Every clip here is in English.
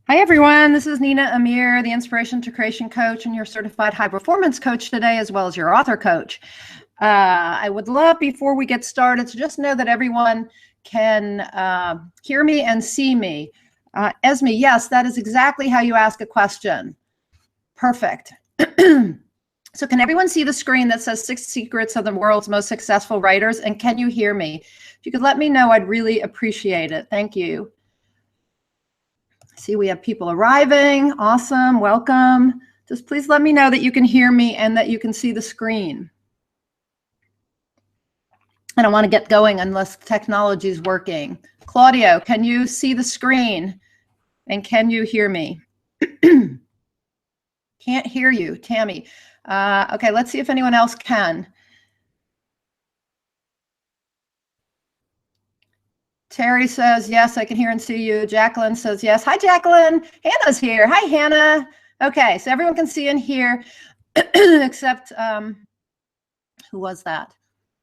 Hi, everyone. This is Nina Amir, the Inspiration to Creation Coach and your certified high performance coach today, as well as your author coach. I would love, before we get started, to just know that everyone can hear me and see me. Esme, yes, that is exactly how you ask a question. Perfect. So can everyone see the screen that says 6 Secrets of the World's Most Successful Writers? And can you hear me? If you could let me know, I'd really appreciate it. Thank you. See, we have people arriving. Awesome. Welcome. Just please let me know that you can hear me and that you can see the screen. I don't want to get going unless technology is working. Claudio, can you see the screen? And can you hear me? Can't hear you, Tammy. Okay, let's see if anyone else can. Terry says, yes, I can hear and see you. Jacqueline says, yes. Hi, Jacqueline. Hannah's here. Hi, Hannah. Okay, so everyone can see and hear, except, who was that?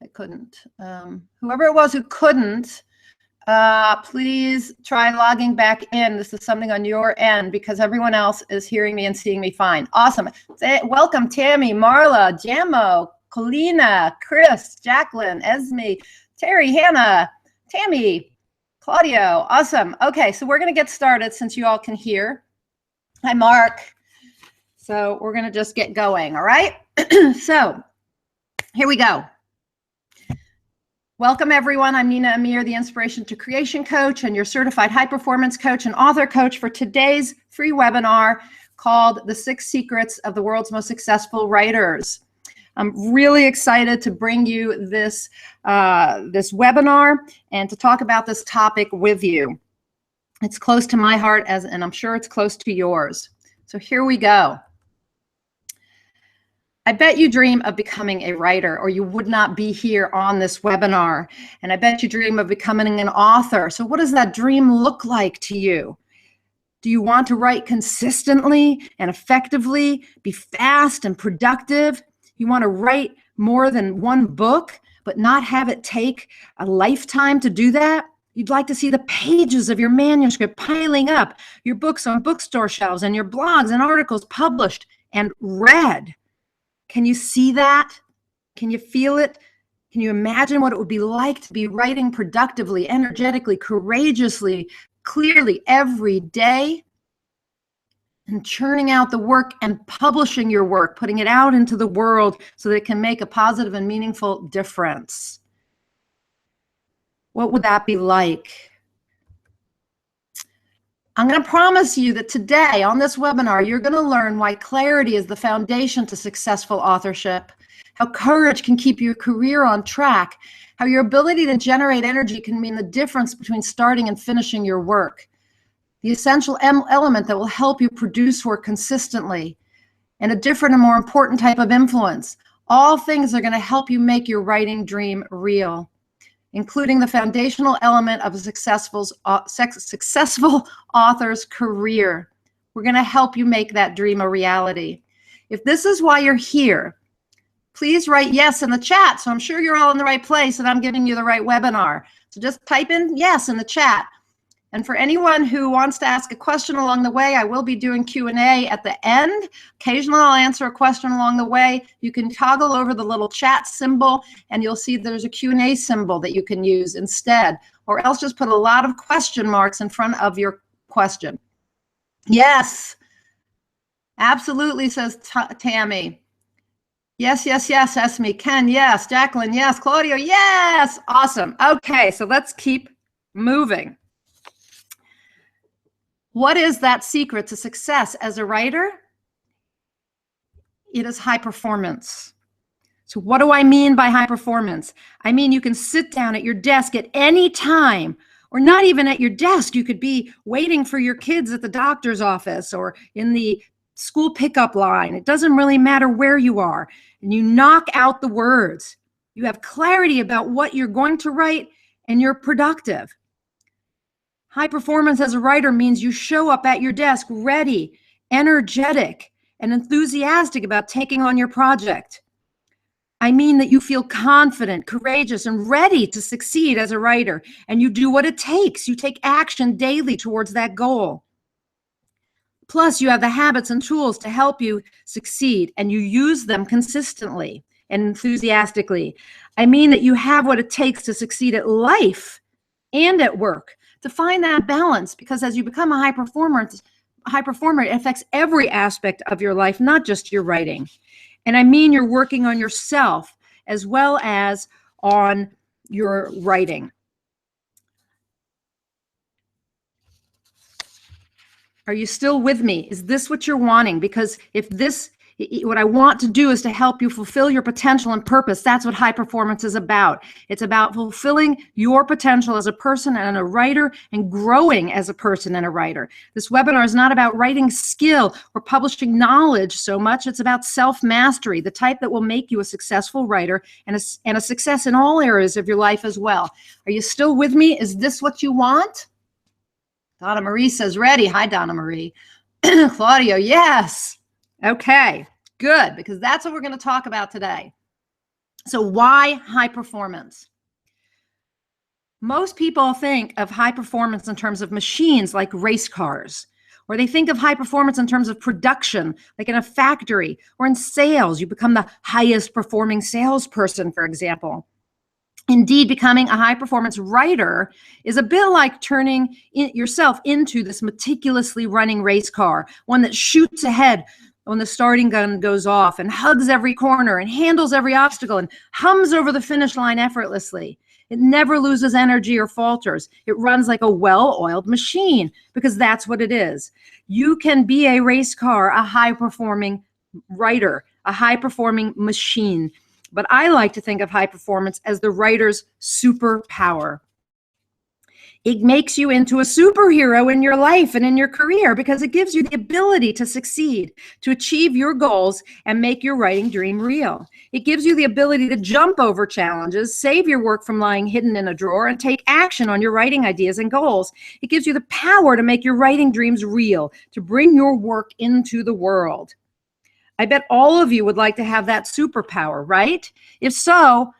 I couldn't. Whoever it was who couldn't, please try logging back in. This is something on your end because everyone else is hearing me and seeing me fine. Awesome. Welcome, Tammy, Marla, Jamo, Colina, Chris, Jacqueline, Esme, Terry, Hannah, Tammy, Claudio. Awesome. Okay, so we're going to get started since you all can hear. Hi, Mark. So we're going to just get going, all right? So here we go. Welcome, everyone. I'm Nina Amir, the Inspiration to Creation Coach and your certified high performance coach and author coach for today's free webinar called The 6 Secrets of the World's Most Successful Writers. I'm really excited to bring you this webinar and to talk about this topic with you. It's close to my heart, and I'm sure it's close to yours. So here we go. I bet you dream of becoming a writer, or you would not be here on this webinar. And I bet you dream of becoming an author. So what does that dream look like to you? Do you want to write consistently and effectively, be fast and productive? You want to write more than one book, but not have it take a lifetime to do that? You'd like to see the pages of your manuscript piling up, your books on bookstore shelves, and your blogs and articles published and read. Can you see that? Can you feel it? Can you imagine what it would be like to be writing productively, energetically, courageously, clearly every day? And churning out the work and publishing your work, putting it out into the world so that it can make a positive and meaningful difference. What would that be like? I'm going to promise you that today on this webinar, you're going to learn why clarity is the foundation to successful authorship, how courage can keep your career on track, how your ability to generate energy can mean the difference between starting and finishing your work, the essential element that will help you produce work consistently, and a different and more important type of influence. All things are going to help you make your writing dream real, including the foundational element of a successful author's career. We're going to help you make that dream a reality. If this is why you're here, please write yes in the chat. So I'm sure you're all in the right place and I'm giving you the right webinar. So just type in yes in the chat. And for anyone who wants to ask a question along the way, I will be doing Q&A at the end. Occasionally, I'll answer a question along the way. You can toggle over the little chat symbol, and you'll see there's a Q&A symbol that you can use instead. Or else just put a lot of question marks in front of your question. Yes, absolutely, says Tammy. Yes, yes, yes, Esme. Ken, yes. Jacqueline, yes. Claudio, yes. Awesome. Okay, so let's keep moving. What is that secret to success as a writer? It is high performance. So what do I mean by high performance? I mean you can sit down at your desk at any time, or not even at your desk. You could be waiting for your kids at the doctor's office or in the school pickup line. It doesn't really matter where you are. And you knock out the words. You have clarity about what you're going to write, and you're productive. High performance as a writer means you show up at your desk ready, energetic, and enthusiastic about taking on your project. I mean that you feel confident, courageous, and ready to succeed as a writer, and you do what it takes. You take action daily towards that goal. Plus, you have the habits and tools to help you succeed, and you use them consistently and enthusiastically. I mean that you have what it takes to succeed at life and at work, to find that balance, because as you become a high performer, it affects every aspect of your life, not just your writing. And I mean you're working on yourself as well as on your writing. Are you still with me? Is this what you're wanting? Because what I want to do is to help you fulfill your potential and purpose. That's what high performance is about. It's about fulfilling your potential as a person and a writer, and growing as a person and a writer. This webinar is not about writing skill or publishing knowledge so much. It's about self-mastery, the type that will make you a successful writer and a success in all areas of your life as well. Are you still with me? Is this what you want? Donna Marie says ready. Hi, Donna Marie. Claudio, yes. Okay, good, because that's what we're going to talk about today. So why high performance? Most people think of high performance in terms of machines like race cars, or they think of high performance in terms of production, like in a factory, or in sales. You become the highest performing salesperson, for example. Indeed, becoming a high performance writer is a bit like turning yourself into this meticulously running race car, one that shoots ahead when the starting gun goes off, and hugs every corner and handles every obstacle and hums over the finish line effortlessly. It never loses energy or falters. It runs like a well-oiled machine, because that's what it is. You can be a race car, a high-performing writer, a high-performing machine. But I like to think of high performance as the writer's superpower. It makes you into a superhero in your life and in your career, because it gives you the ability to succeed, to achieve your goals, and make your writing dream real. It gives you the ability to jump over challenges, save your work from lying hidden in a drawer, and take action on your writing ideas and goals. It gives you the power to make your writing dreams real, to bring your work into the world. I bet all of you would like to have that superpower, right? If so,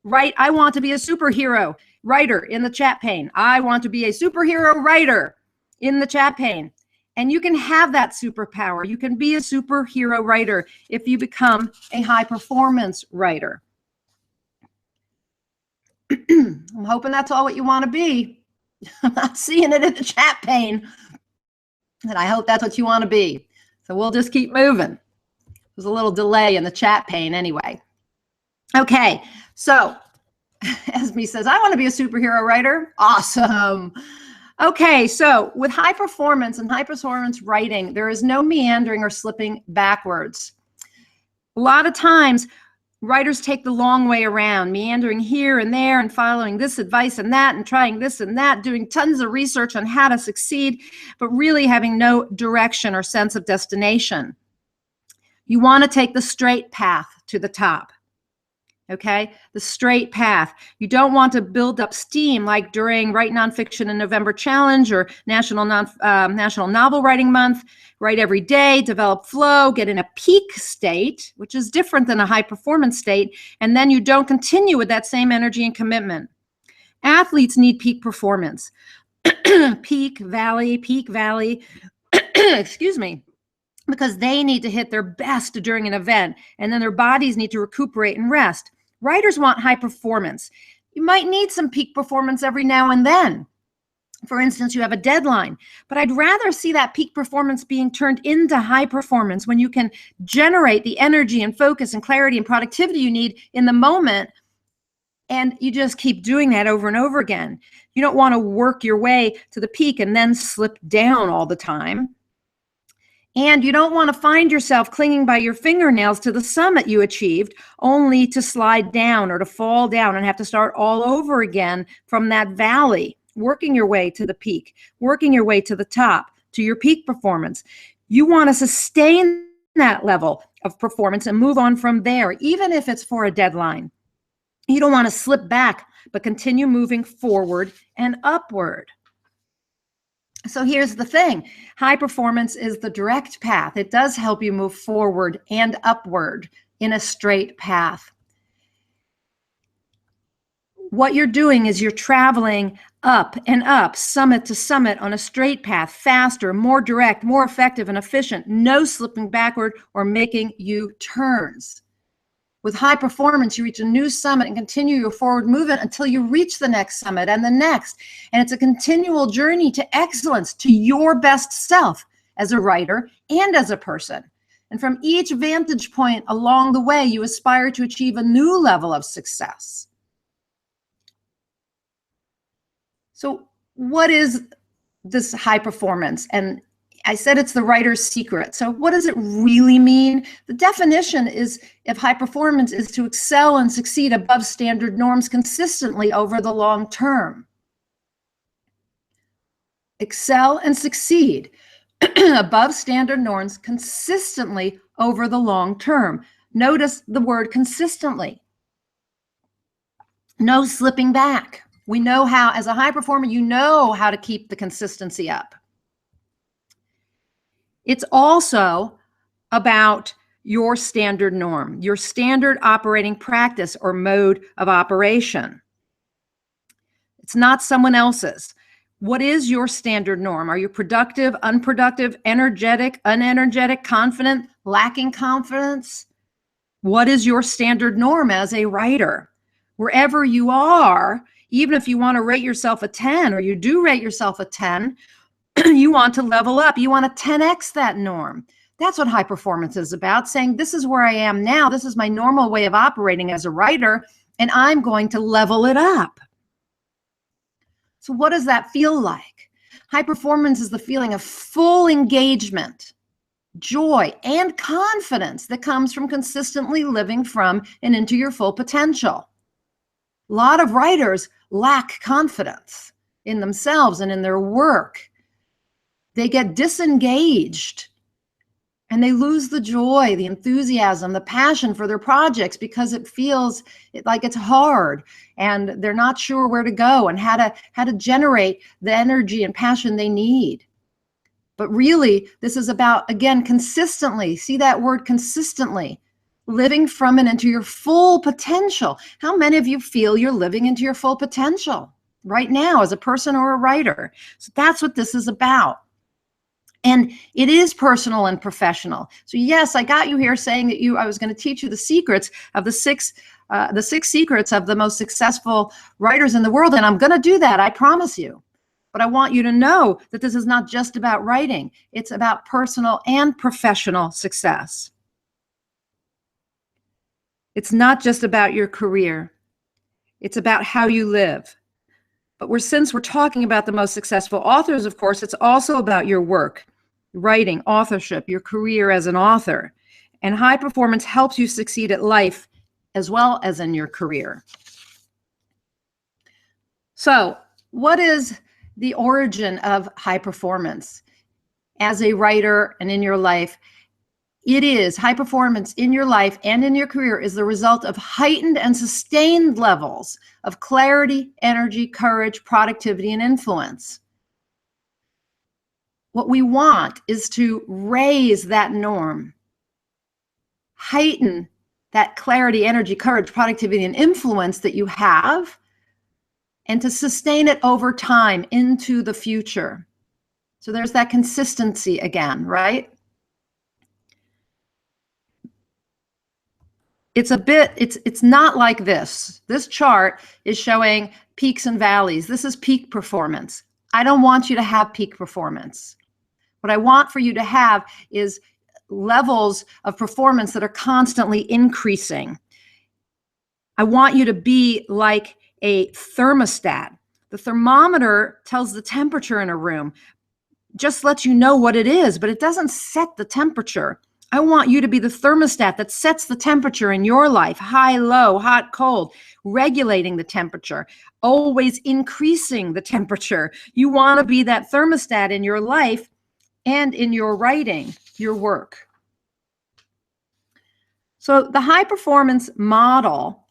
write, I want to be a superhero writer in the chat pane. I want to be a superhero writer in the chat pane. And you can have that superpower. You can be a superhero writer if you become a high performance writer. I'm hoping that's all what you want to be. I'm not seeing it in the chat pane. And I hope that's what you want to be. So we'll just keep moving. There's a little delay in the chat pane anyway. Okay, so Esme says, I want to be a superhero writer. Awesome. Okay, so with high performance and high performance writing, there is no meandering or slipping backwards. A lot of times, writers take the long way around, meandering here and there and following this advice and that and trying this and that, doing tons of research on how to succeed, but really having no direction or sense of destination. You want to take the straight path to the top, okay? The straight path. You don't want to build up steam like during Write Nonfiction in November Challenge or National Novel Writing Month. Write every day, develop flow, get in a peak state, which is different than a high performance state, and then you don't continue with that same energy and commitment. Athletes need peak performance. Peak, valley, excuse me. Because they need to hit their best during an event, and then their bodies need to recuperate and rest. Writers want high performance. You might need some peak performance every now and then. For instance, you have a deadline, but I'd rather see that peak performance being turned into high performance when you can generate the energy and focus and clarity and productivity you need in the moment, and you just keep doing that over and over again. You don't want to work your way to the peak and then slip down all the time. And you don't want to find yourself clinging by your fingernails to the summit you achieved, only to slide down or to fall down and have to start all over again from that valley, working your way to the peak, working your way to the top, to your peak performance. You want to sustain that level of performance and move on from there, even if it's for a deadline. You don't want to slip back, but continue moving forward and upward. So here's the thing. High performance is the direct path. It does help you move forward and upward in a straight path. What you're doing is you're traveling up and up, summit to summit on a straight path, faster, more direct, more effective and efficient, no slipping backward or making U-turns. With high performance, you reach a new summit and continue your forward movement until you reach the next summit and the next. And it's a continual journey to excellence, to your best self as a writer and as a person. And from each vantage point along the way, you aspire to achieve a new level of success. So what is this high performance? And I said it's the writer's secret. So what does it really mean? The definition of high performance is to excel and succeed above standard norms consistently over the long term. Excel and succeed above standard norms consistently over the long term. Notice the word consistently. No slipping back. We know how, as a high performer, you know how to keep the consistency up. It's also about your standard norm, your standard operating practice or mode of operation. It's not someone else's. What is your standard norm? Are you productive, unproductive, energetic, unenergetic, confident, lacking confidence? What is your standard norm as a writer? Wherever you are, even if you want to rate yourself a 10, or you do rate yourself a 10, you want to level up. You want to 10x that norm. That's what high performance is about, saying this is where I am now. This is my normal way of operating as a writer, and I'm going to level it up. So what does that feel like? High performance is the feeling of full engagement, joy, and confidence that comes from consistently living from and into your full potential. A lot of writers lack confidence in themselves and in their work. They get disengaged and they lose the joy, the enthusiasm, the passion for their projects because it feels like it's hard and they're not sure where to go and how to generate the energy and passion they need. But really, this is about, again, consistently. See that word consistently. Living from and into your full potential. How many of you feel you're living into your full potential right now as a person or a writer? So that's what this is about. And it is personal and professional. So yes, I got you here saying that I was going to teach you the secrets of the six secrets of the most successful writers in the world. And I'm going to do that, I promise you. But I want you to know that this is not just about writing. It's about personal and professional success. It's not just about your career. It's about how you live. But since we're talking about the most successful authors, of course, it's also about your work, writing, authorship, your career as an author. And high performance helps you succeed at life as well as in your career. So, what is the origin of high performance as a writer and in your life? It is high performance in your life and in your career is the result of heightened and sustained levels of clarity, energy, courage, productivity, and influence. What we want is to raise that norm, heighten that clarity, energy, courage, productivity, and influence that you have, and to sustain it over time into the future. So there's that consistency again, right? It's not like this. This chart is showing peaks and valleys. This is peak performance. I don't want you to have peak performance. What I want for you to have is levels of performance that are constantly increasing. I want you to be like a thermostat. The thermometer tells the temperature in a room, just lets you know what it is, but it doesn't set the temperature. I want you to be the thermostat that sets the temperature in your life, high, low, hot, cold, regulating the temperature, always increasing the temperature. You want to be that thermostat in your life and in your writing, your work. So the high performance model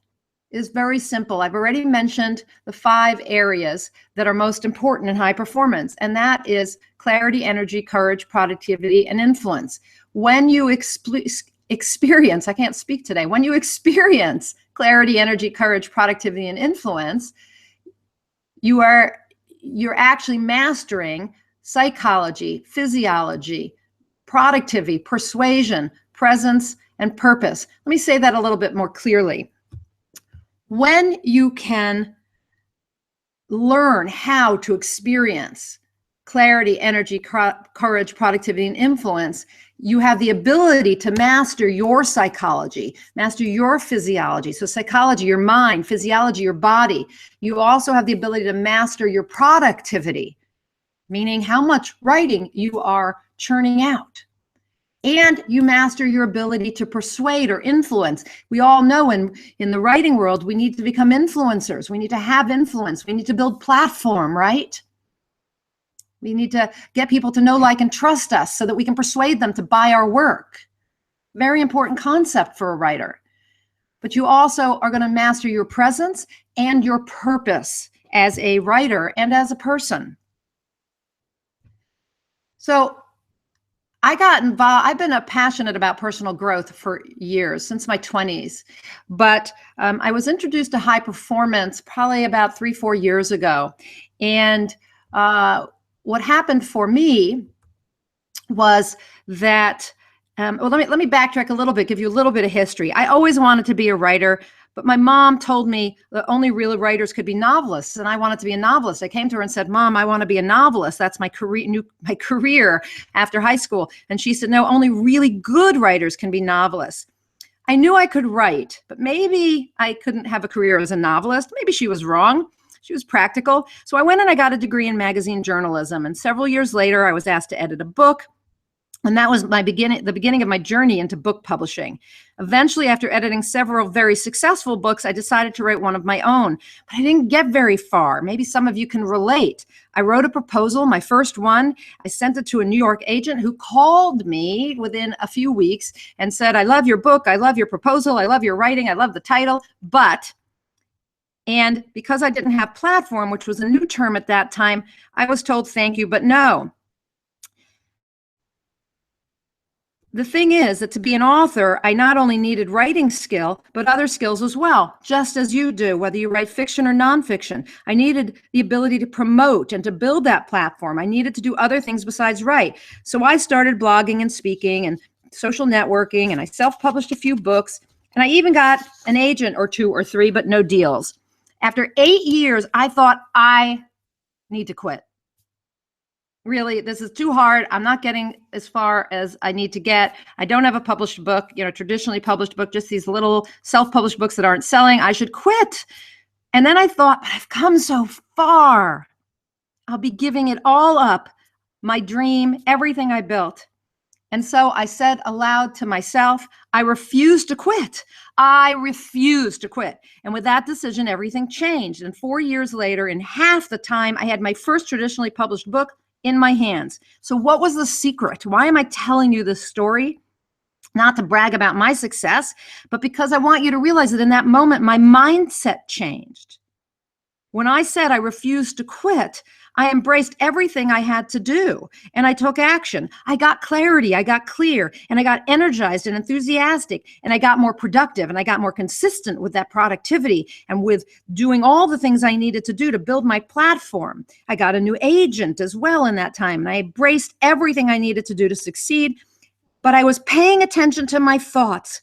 is very simple. I've already mentioned the 5 areas that are most important in high performance, and that is clarity, energy, courage, productivity, and influence. When you experience, I can't speak today, when you experience clarity, energy, courage, productivity, and influence, you're actually mastering psychology, physiology, productivity, persuasion, presence, and purpose. Let me say that a little bit more clearly. When you can learn how to experience clarity, energy, courage, productivity, and influence, you have the ability to master your psychology, master your physiology. So psychology, your mind, physiology, your body. You also have the ability to master your productivity, meaning how much writing you are churning out. And you master your ability to persuade or influence. We all know in the writing world, we need to become influencers. We need to have influence. We need to build platform, right? We need to get people to know, like, and trust us so that we can persuade them to buy our work. Very important concept for a writer. But you also are going to master your presence and your purpose as a writer and as a person. So I got involved. I've been passionate about personal growth for years, since my 20s. But I was introduced to high performance probably about 3-4 years ago. And what happened for me was that, well, let me backtrack a little bit, give you a little bit of history. I always wanted to be a writer, but my mom told me that only real writers could be novelists, and I wanted to be a novelist. I came to her and said, "Mom, I want to be a novelist. That's my career after high school." And she said, "No, only really good writers can be novelists." I knew I could write, but maybe I couldn't have a career as a novelist. Maybe she was wrong. She was practical. So I went and I got a degree in magazine journalism. And several years later, I was asked to edit a book. And that was the beginning of my journey into book publishing. Eventually, after editing several very successful books, I decided to write one of my own, but I didn't get very far. Maybe some of you can relate. I wrote a proposal, my first one. I sent it to a New York agent who called me within a few weeks and said, "I love your book. I love your proposal. I love your writing. I love the title, but..." And because I didn't have platform, which was a new term at that time, I was told, "Thank you, but no." The thing is that to be an author, I not only needed writing skill, but other skills as well, just as you do, whether you write fiction or nonfiction. I needed the ability to promote and to build that platform. I needed to do other things besides write. So I started blogging and speaking and social networking, and I self-published a few books, and I even got an agent or 2 or 3, but no deals. After 8 years, I thought, I need to quit. Really, this is too hard. I'm not getting as far as I need to get. I don't have a published book, traditionally published book, just these little self-published books that aren't selling. I should quit. And then I thought, but I've come so far. I'll be giving it all up, my dream, everything I built. And so I said aloud to myself, I refuse to quit. I refuse to quit. And with that decision, everything changed. And 4 years later, in half the time, I had my first traditionally published book in my hands. So what was the secret? Why am I telling you this story? Not to brag about my success, but because I want you to realize that in that moment, my mindset changed. When I said I refused to quit, I embraced everything I had to do, and I took action. I got clarity, I got clear, and I got energized and enthusiastic, and I got more productive, and I got more consistent with that productivity and with doing all the things I needed to do to build my platform. I got a new agent as well in that time, and I embraced everything I needed to do to succeed, but I was paying attention to my thoughts.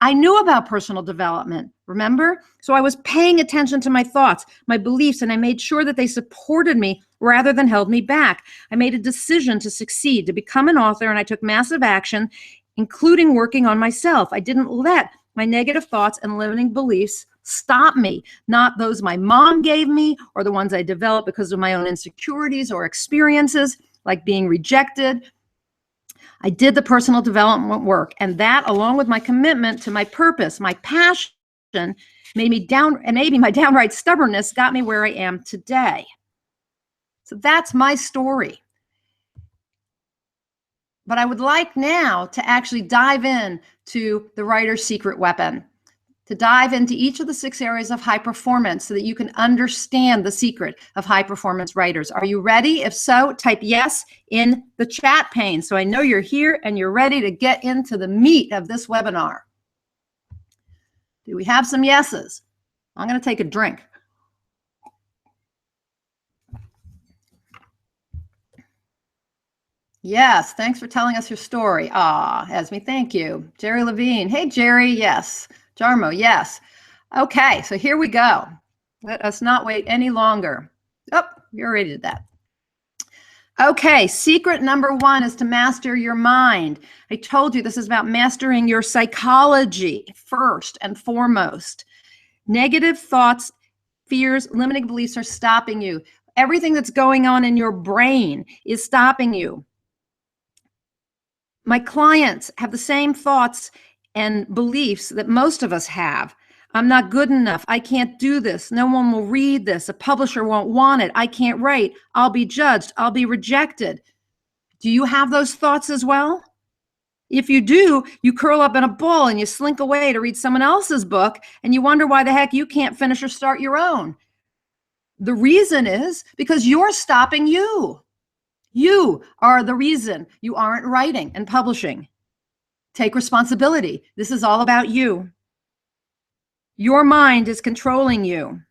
I knew about personal development, remember? So I was paying attention to my thoughts, my beliefs, and I made sure that they supported me rather than held me back. I made a decision to succeed, to become an author, and I took massive action, including working on myself. I didn't let my negative thoughts and limiting beliefs stop me, not those my mom gave me or the ones I developed because of my own insecurities or experiences, like being rejected. I did the personal development work, and that, along with my commitment to my purpose, my passion, maybe my downright stubbornness, got me where I am today. So that's my story. But I would like now to actually dive in to the writer's secret weapon, to dive into each of the 6 areas of high performance so that you can understand the secret of high performance writers. Are you ready? If so, type yes in the chat pane so I know you're here and you're ready to get into the meat of this webinar. Do we have some yeses? I'm going to take a drink. Yes, thanks for telling us your story. Ah, Esme, thank you. Jerry Levine. Hey, Jerry, yes. Jarmo, yes. Okay, so here we go. Let us not wait any longer. Oh, you already did that. Okay, secret number 1 is to master your mind. I told you this is about mastering your psychology first and foremost. Negative thoughts, fears, limiting beliefs are stopping you. Everything that's going on in your brain is stopping you. My clients have the same thoughts and beliefs that most of us have. I'm not good enough. I can't do this. No one will read this. A publisher won't want it. I can't write. I'll be judged. I'll be rejected. Do you have those thoughts as well? If you do, you curl up in a ball and you slink away to read someone else's book and you wonder why the heck you can't finish or start your own. The reason is because you're stopping you. You are the reason you aren't writing and publishing. Take responsibility. This is all about you. Your mind is controlling you.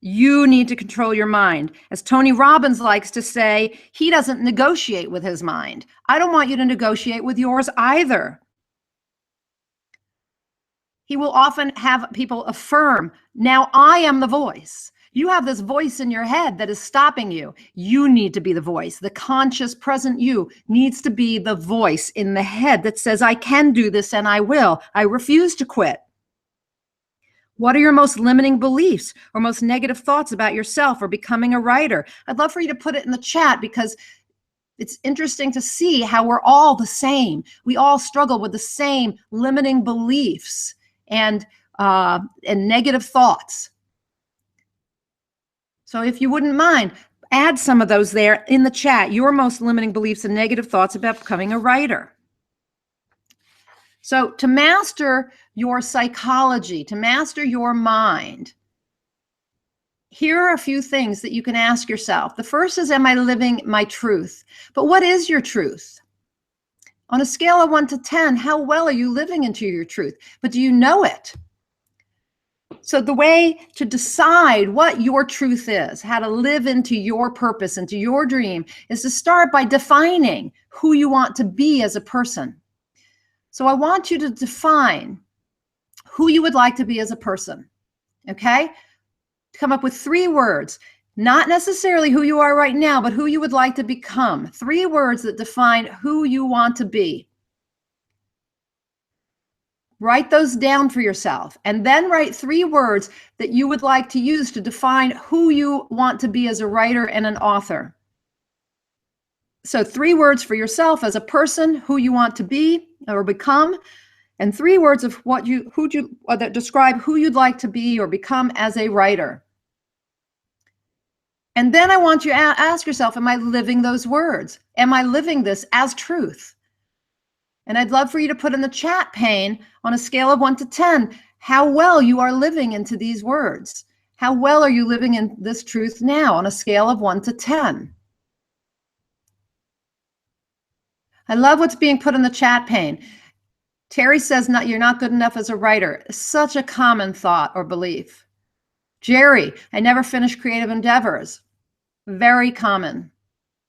You need to control your mind. As Tony Robbins likes to say, he doesn't negotiate with his mind. I don't want you to negotiate with yours either. He will often have people affirm, now I am the voice. You have this voice in your head that is stopping you. You need to be the voice. The conscious present you needs to be the voice in the head that says, I can do this and I will. I refuse to quit. What are your most limiting beliefs or most negative thoughts about yourself or becoming a writer? I'd love for you to put it in the chat because it's interesting to see how we're all the same. We all struggle with the same limiting beliefs and negative thoughts. So if you wouldn't mind, add some of those there in the chat, your most limiting beliefs and negative thoughts about becoming a writer. So to master your psychology, to master your mind, here are a few things that you can ask yourself. The first is, am I living my truth? But what is your truth? On a scale of 1 to 10, how well are you living into your truth? But do you know it? So the way to decide what your truth is, how to live into your purpose, into your dream, is to start by defining who you want to be as a person. So I want you to define who you would like to be as a person, okay? Come up with 3 words, not necessarily who you are right now, but who you would like to become. 3 words that define who you want to be. Write those down for yourself, and then write 3 words that you would like to use to define who you want to be as a writer and an author. So 3 words for yourself as a person, who you want to be or become, and 3 words of that describe who you'd like to be or become as a writer. And then I want you to ask yourself, am I living those words? Am I living this as truth? And I'd love for you to put in the chat pane on a scale of 1 to 10, how well you are living into these words. How well are you living in this truth now on a scale of 1 to 10? I love what's being put in the chat pane. Terry says, you're not good enough as a writer. Such a common thought or belief. Jerry, I never finish creative endeavors. Very common.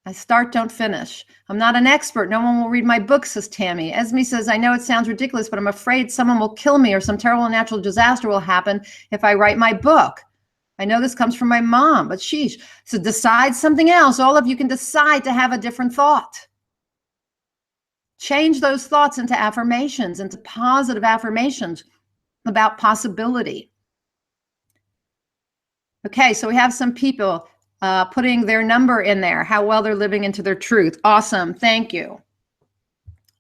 I start, don't finish. I'm not an expert. No one will read my book, says Tammy. Esme says, I know it sounds ridiculous, but I'm afraid someone will kill me or some terrible natural disaster will happen if I write my book. I know this comes from my mom, but sheesh. So decide something else. All of you can decide to have a different thought. Change those thoughts into affirmations, into positive affirmations about possibility. Okay, so we have some people putting their number in there, how well they're living into their truth. Awesome, thank you.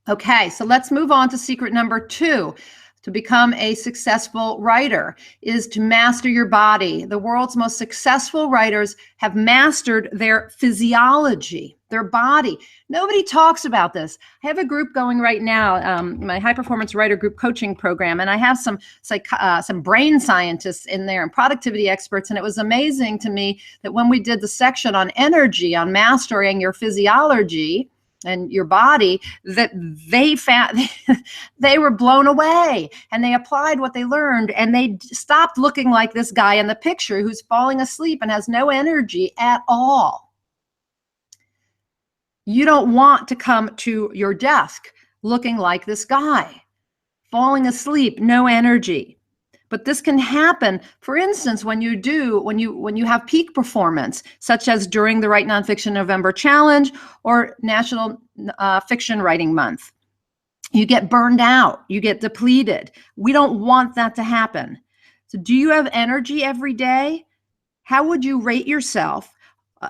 Okay, so let's move on to secret number 2. to become a successful writer is to master your body. The world's most successful writers have mastered their physiology, their body. Nobody talks about this. I have a group going right now, my high performance writer group coaching program, and I have some brain scientists in there and productivity experts. And it was amazing to me that when we did the section on energy, on mastering your physiology and your body, that they found they were blown away, and they applied what they learned, and they stopped looking like this guy in the picture who's falling asleep and has no energy at all. You don't want to come to your desk looking like this guy, falling asleep, no energy. But this can happen, for instance, when you have peak performance, such as during the Write Nonfiction November Challenge or National Fiction Writing Month. You get burned out, you get depleted. We don't want that to happen. So do you have energy every day? How would you rate yourself,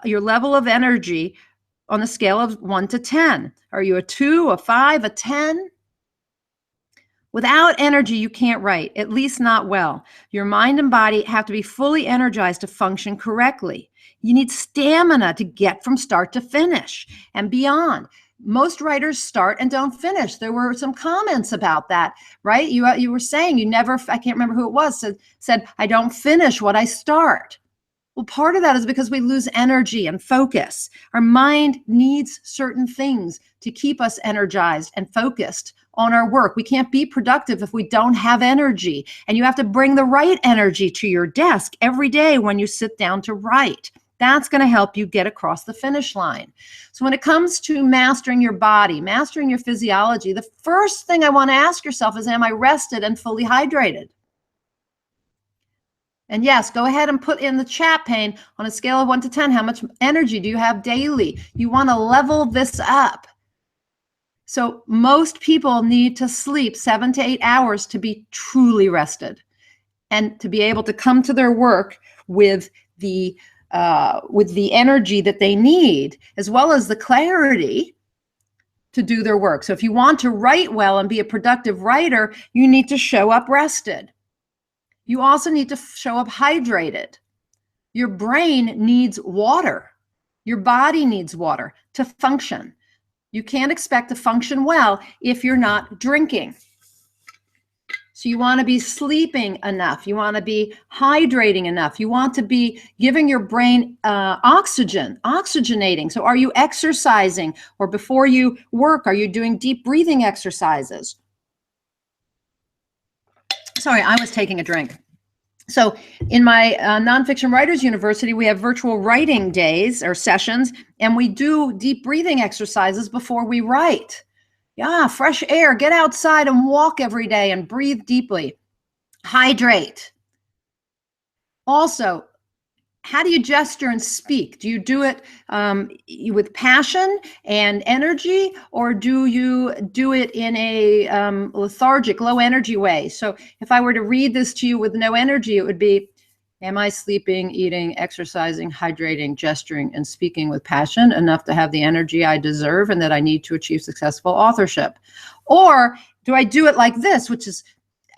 your level of energy on a scale of 1 to 10? Are you a 2, a 5, a 10? Without energy, you can't write, at least not well. Your mind and body have to be fully energized to function correctly. You need stamina to get from start to finish and beyond. Most writers start and don't finish. There were some comments about that, right? You were saying you never, I can't remember who it was, said, I don't finish what I start. Well, part of that is because we lose energy and focus. Our mind needs certain things to keep us energized and focused on our work. We can't be productive if we don't have energy. And you have to bring the right energy to your desk every day when you sit down to write. That's going to help you get across the finish line. So when it comes to mastering your body, mastering your physiology, the first thing I want to ask yourself is, am I rested and fully hydrated? And yes, go ahead and put in the chat pane on a scale of 1 to 10, how much energy do you have daily? You want to level this up. So most people need to sleep 7 to 8 hours to be truly rested and to be able to come to their work with the energy that they need, as well as the clarity to do their work. So if you want to write well and be a productive writer, you need to show up rested. You also need to show up hydrated. Your brain needs water. Your body needs water to function. You can't expect to function well if you're not drinking. So you want to be sleeping enough. You want to be hydrating enough. You want to be giving your brain oxygenating. So are you exercising? Or before you work, are you doing deep breathing exercises? Sorry, I was taking a drink. So in my Nonfiction Writers University, we have virtual writing days or sessions, and we do deep breathing exercises before we write. Yeah, fresh air, get outside and walk every day and breathe deeply. Hydrate. Also, how do you gesture and speak? Do you do it with passion and energy, or do you do it in a lethargic, low energy way? So if I were to read this to you with no energy, it would be, am I sleeping, eating, exercising, hydrating, gesturing, and speaking with passion enough to have the energy I deserve and that I need to achieve successful authorship? Or do I do it like this, which is,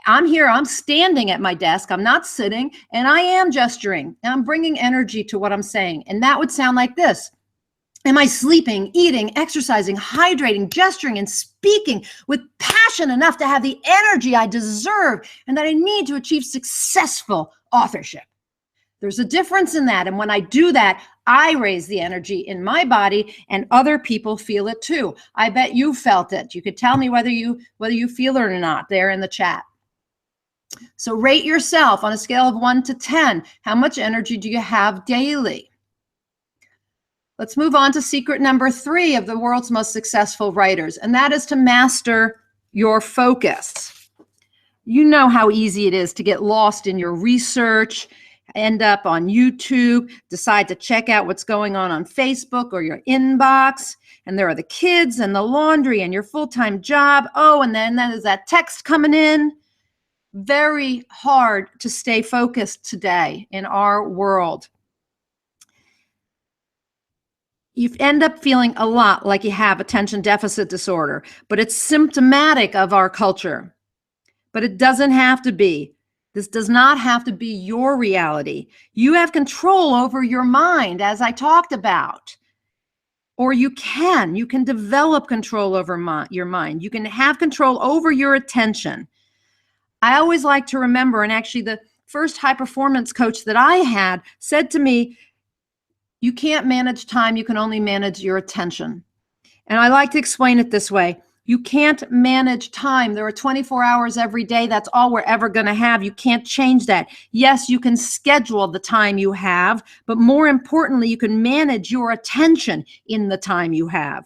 I'm here, I'm standing at my desk, I'm not sitting, and I am gesturing, and I'm bringing energy to what I'm saying. And that would sound like this. Am I sleeping, eating, exercising, hydrating, gesturing, and speaking with passion enough to have the energy I deserve and that I need to achieve successful authorship? There's a difference in that. And when I do that, I raise the energy in my body, and other people feel it too. I bet you felt it. You could tell me whether you feel it or not there in the chat. So rate yourself on a scale of 1 to 10. How much energy do you have daily? Let's move on to secret number 3 of the world's most successful writers, and that is to master your focus. You know how easy it is to get lost in your research, end up on YouTube, decide to check out what's going on Facebook or your inbox, and there are the kids and the laundry and your full-time job. Oh, and then there's that text coming in. Very hard to stay focused today in our world. You end up feeling a lot like you have attention deficit disorder, but it's symptomatic of our culture. but it doesn't have to be. This does not have to be your reality. You have control over your mind, as I talked about. Or you can develop control over your mind. You can have control over your attention. I always like to remember, and actually the first high performance coach that I had said to me, you can't manage time, you can only manage your attention. And I like to explain it this way. You can't manage time. There are 24 hours every day. That's all we're ever going to have. You can't change that. Yes, you can schedule the time you have, but more importantly, you can manage your attention in the time you have.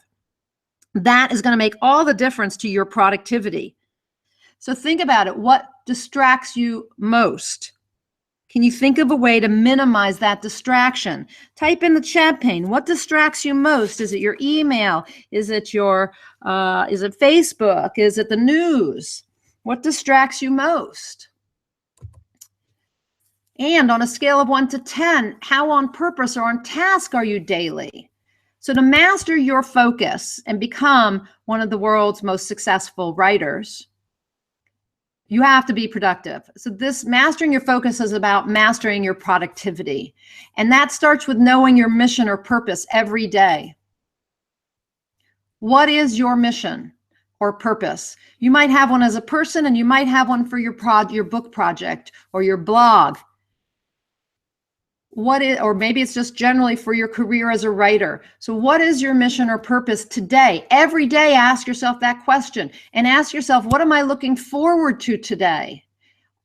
That is going to make all the difference to your productivity. So think about it. What distracts you most? Can you think of a way to minimize that distraction? Type in the chat pane. What distracts you most? Is it your email? Is it Facebook? Is it the news? What distracts you most? And on a scale of 1 to 10, how on purpose or on task are you daily? So to master your focus and become one of the world's most successful writers, you have to be productive. So this mastering your focus is about mastering your productivity. And that starts with knowing your mission or purpose every day. What is your mission or purpose? You might have one as a person, and you might have one for your book project or your blog. Or maybe it's just generally for your career as a writer. So what is your mission or purpose today? Every day, ask yourself that question and ask yourself, what am I looking forward to today?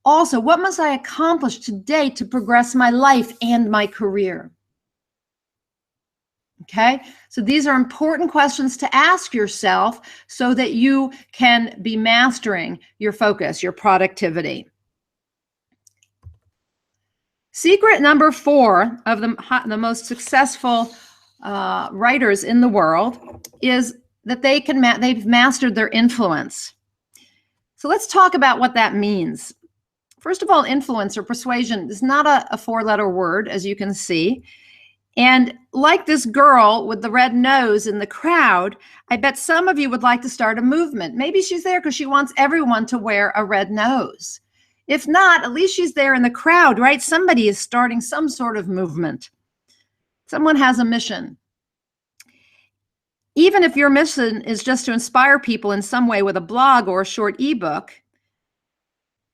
Also, what must I accomplish today to progress my life and my career? Okay, so these are important questions to ask yourself so that you can be mastering your focus, your productivity. Secret number 4 of the most successful writers in the world is that they've mastered their influence. So let's talk about what that means. First of all, influence or persuasion is not a 4-letter word, as you can see. And like this girl with the red nose in the crowd, I bet some of you would like to start a movement. Maybe she's there because she wants everyone to wear a red nose. If not, at least she's there in the crowd, right? Somebody is starting some sort of movement. Someone has a mission. Even if your mission is just to inspire people in some way with a blog or a short ebook,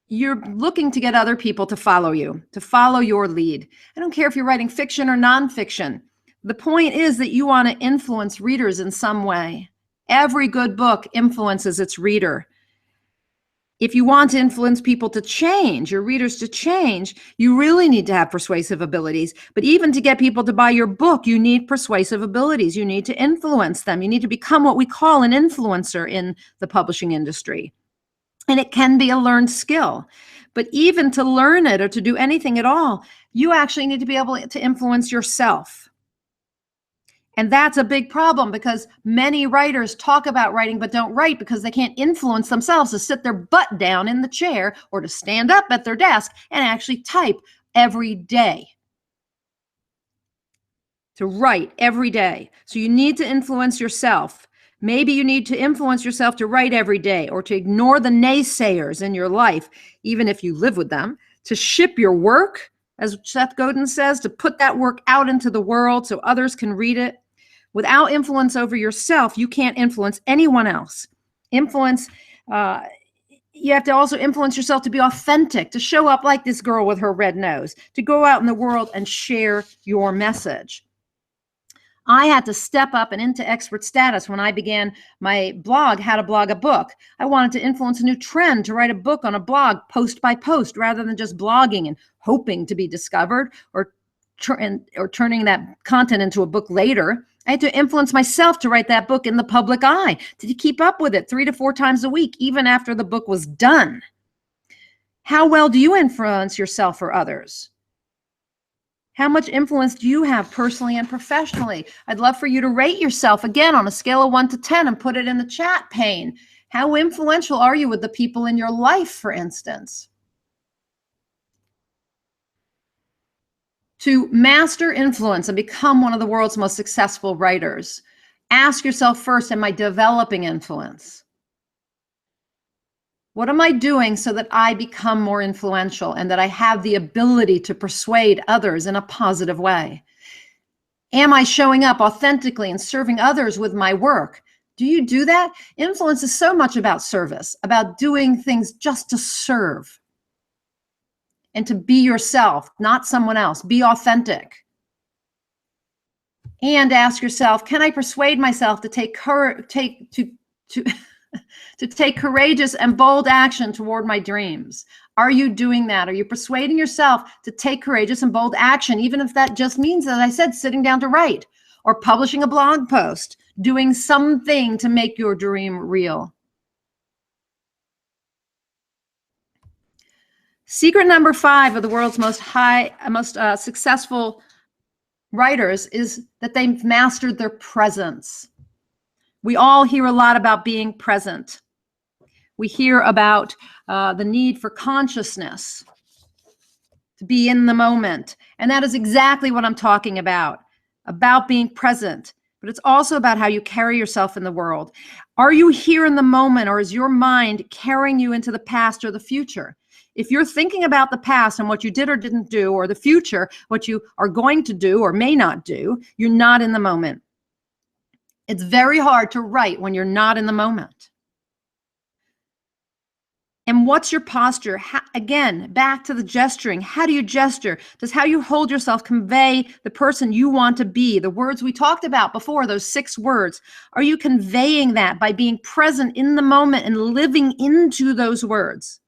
you're looking to get other people to follow you, to follow your lead. I don't care if you're writing fiction or nonfiction. The point is that you want to influence readers in some way. Every good book influences its reader. If you want to influence people to change, your readers to change, you really need to have persuasive abilities. But even to get people to buy your book, you need persuasive abilities. You need to influence them. You need to become what we call an influencer in the publishing industry. And it can be a learned skill. But even to learn it or to do anything at all, you actually need to be able to influence yourself. And that's a big problem because many writers talk about writing but don't write because they can't influence themselves to sit their butt down in the chair or to stand up at their desk and actually type every day. To write every day. So you need to influence yourself. Maybe you need to influence yourself to write every day or to ignore the naysayers in your life, even if you live with them, to ship your work, as Seth Godin says, to put that work out into the world so others can read it. Without influence over yourself, you can't influence anyone else. You have to also influence yourself to be authentic, to show up like this girl with her red nose, to go out in the world and share your message. I had to step up and into expert status when I began my blog, How to Blog a Book. I wanted to influence a new trend to write a book on a blog post by post rather than just blogging and hoping to be discovered or turning that content into a book later. I had to influence myself to write that book in the public eye, to keep up with it 3 to 4 times a week, even after the book was done. How well do you influence yourself or others? How much influence do you have personally and professionally? I'd love for you to rate yourself again on a scale of 1 to 10 and put it in the chat pane. How influential are you with the people in your life, for instance? To master influence and become one of the world's most successful writers, ask yourself first, am I developing influence? What am I doing so that I become more influential and that I have the ability to persuade others in a positive way? Am I showing up authentically and serving others with my work? Do you do that? Influence is so much about service, about doing things just to serve and to be yourself, not someone else. Be authentic. And ask yourself, can I persuade myself to take courageous and bold action toward my dreams? Are you doing that? Are you persuading yourself to take courageous and bold action, even if that just means, as I said, sitting down to write or publishing a blog post, doing something to make your dream real? Secret number 5 of the world's most successful writers is that they've mastered their presence. We all hear a lot about being present. We hear about the need for consciousness, to be in the moment. And that is exactly what I'm talking about being present. But it's also about how you carry yourself in the world. Are you here in the moment, or is your mind carrying you into the past or the future? If you're thinking about the past and what you did or didn't do, or the future, what you are going to do or may not do, you're not in the moment. It's very hard to write when you're not in the moment. And what's your posture? Again, back to the gesturing. How do you gesture? Does how you hold yourself convey the person you want to be? The words we talked about before, those 6 words. Are you conveying that by being present in the moment and living into those words?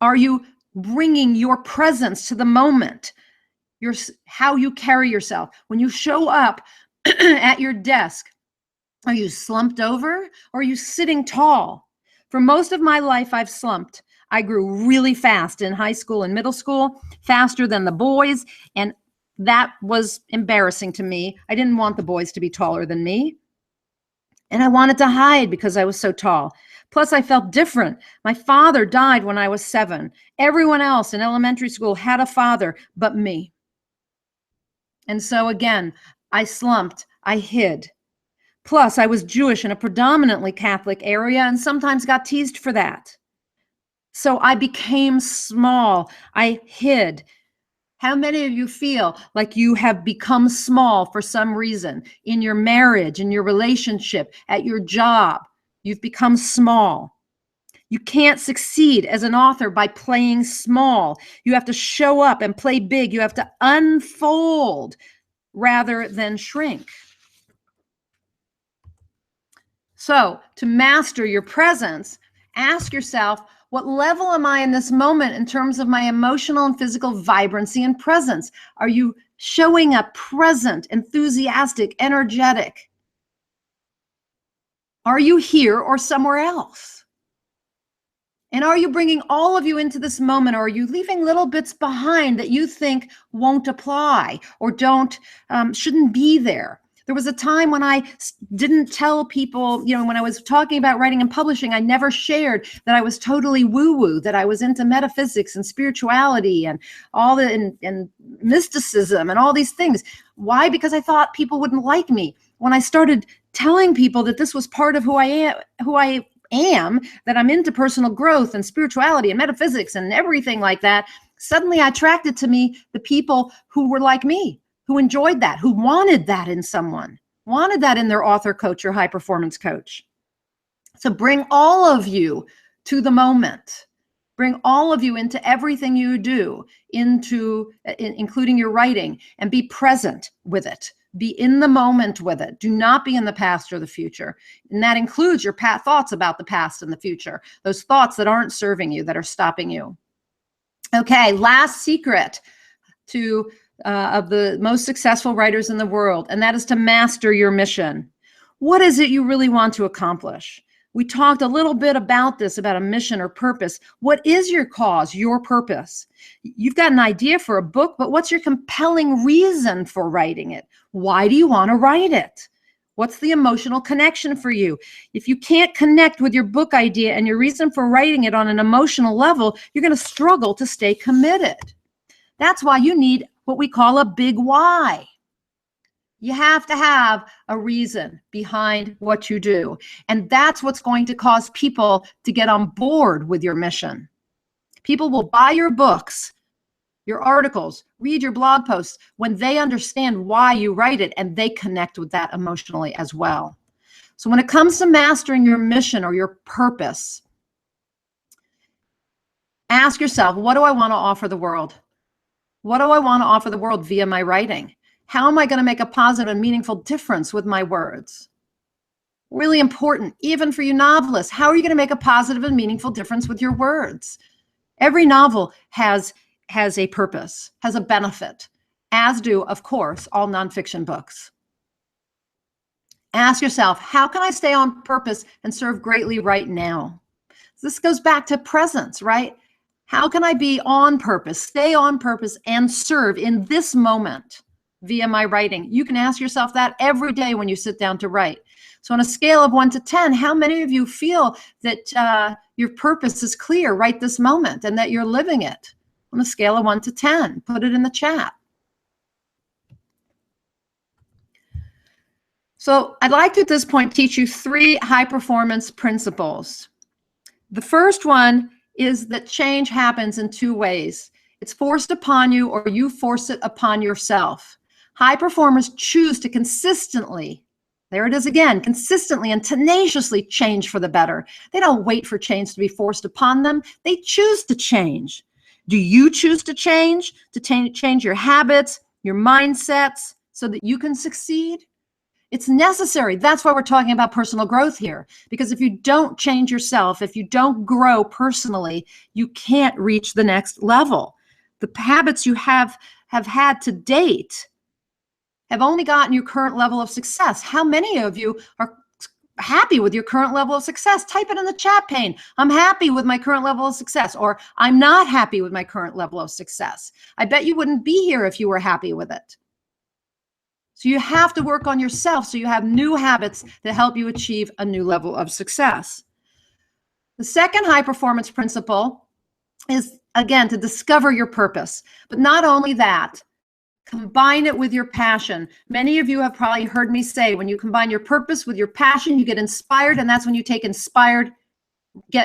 Are you bringing your presence to the moment? How you carry yourself. When you show up at your desk, are you slumped over or are you sitting tall? For most of my life, I've slumped. I grew really fast in high school and middle school, faster than the boys, and that was embarrassing to me. I didn't want the boys to be taller than me, and I wanted to hide because I was so tall. Plus, I felt different. My father died when I was 7. Everyone else in elementary school had a father but me. And so again, I slumped, I hid. Plus, I was Jewish in a predominantly Catholic area and sometimes got teased for that. So I became small. I hid. How many of you feel like you have become small for some reason in your marriage, in your relationship, at your job? You've become small. You can't succeed as an author by playing small. You have to show up and play big. You have to unfold rather than shrink. So to master your presence, ask yourself, what level am I in this moment in terms of my emotional and physical vibrancy and presence? Are you showing up present, enthusiastic, energetic? Are you here or somewhere else? And are you bringing all of you into this moment, or are you leaving little bits behind that you think won't apply or shouldn't be there? There was a time when I didn't tell people, when I was talking about writing and publishing, I never shared that I was totally woo-woo, that I was into metaphysics and spirituality and and mysticism and all these things. Why? Because I thought people wouldn't like me. When I started telling people that this was part of who I am, that I'm into personal growth and spirituality and metaphysics and everything like that, suddenly I attracted to me the people who were like me, who enjoyed that, who wanted that in someone, wanted that in their author coach or high performance coach. So bring all of you to the moment. Bring all of you into everything you do, including your writing, and be present with it. Be in the moment with it. Do not be in the past or the future. And that includes your thoughts about the past and the future, those thoughts that aren't serving you, that are stopping you. Okay, last secret of the most successful writers in the world, and that is to master your mission. What is it you really want to accomplish? We talked a little bit about this, about a mission or purpose. What is your cause, your purpose? You've got an idea for a book, but what's your compelling reason for writing it? Why do you want to write it? What's the emotional connection for you? If you can't connect with your book idea and your reason for writing it on an emotional level, you're going to struggle to stay committed. That's why you need what we call a big why. You have to have a reason behind what you do. And that's what's going to cause people to get on board with your mission. People will buy your books, your articles, read your blog posts when they understand why you write it and they connect with that emotionally as well. So when it comes to mastering your mission or your purpose, ask yourself, what do I want to offer the world? What do I want to offer the world via my writing? How am I going to make a positive and meaningful difference with my words? Really important, even for you novelists. How are you going to make a positive and meaningful difference with your words? Every novel has a purpose, has a benefit, as do, of course, all nonfiction books. Ask yourself, how can I stay on purpose and serve greatly right now? This goes back to presence, right? How can I be on purpose, stay on purpose, and serve in this moment via my writing? You can ask yourself that every day when you sit down to write. So on a scale of 1 to 10, how many of you feel that your purpose is clear right this moment and that you're living it? On a scale of 1 to 10, put it in the chat. So I'd like to, at this point, teach you 3 high-performance principles. The first one is that change happens in 2 ways. It's forced upon you or you force it upon yourself. High performers choose to consistently, there it is again, consistently and tenaciously change for the better. They don't wait for change to be forced upon them. They choose to change. Do you choose to change your habits, your mindsets, so that you can succeed? It's necessary. That's why we're talking about personal growth here. Because if you don't change yourself, if you don't grow personally, you can't reach the next level. The habits you have had to date have only gotten your current level of success. How many of you are happy with your current level of success? Type it in the chat pane. I'm happy with my current level of success, or I'm not happy with my current level of success. I bet you wouldn't be here if you were happy with it. So you have to work on yourself so you have new habits that help you achieve a new level of success. The second high performance principle is, again, to discover your purpose. But not only that, combine it with your passion. Many of you have probably heard me say, when you combine your purpose with your passion, you get inspired, and that's when you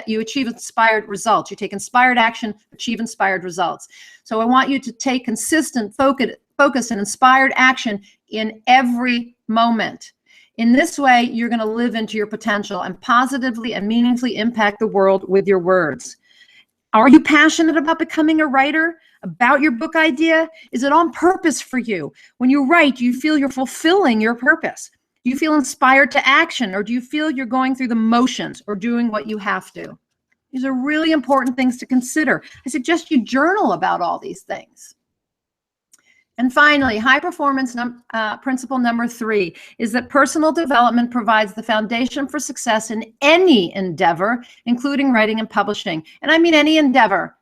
you achieve inspired results. You take inspired action, achieve inspired results. So I want you to take consistent focus and inspired action in every moment. In this way, you're going to live into your potential and positively and meaningfully impact the world with your words. Are you passionate about becoming a writer? About your book idea? Is it on purpose for you? When you write, do you feel you're fulfilling your purpose? Do you feel inspired to action, or do you feel you're going through the motions or doing what you have to? These are really important things to consider. I suggest you journal about all these things. And finally, high performance principle number 3 is that personal development provides the foundation for success in any endeavor, including writing and publishing. And I mean any endeavor.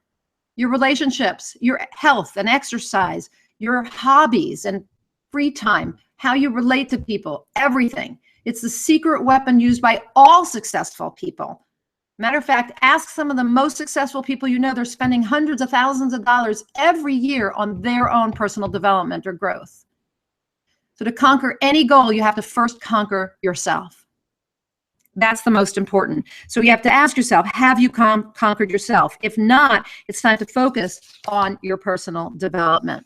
Your relationships, your health and exercise, your hobbies and free time, how you relate to people, everything. It's the secret weapon used by all successful people. Matter of fact, ask some of the most successful people you know. They're spending hundreds of thousands of dollars every year on their own personal development or growth. So to conquer any goal, you have to first conquer yourself. That's the most important. So you have to ask yourself, have you conquered yourself? If not, it's time to focus on your personal development.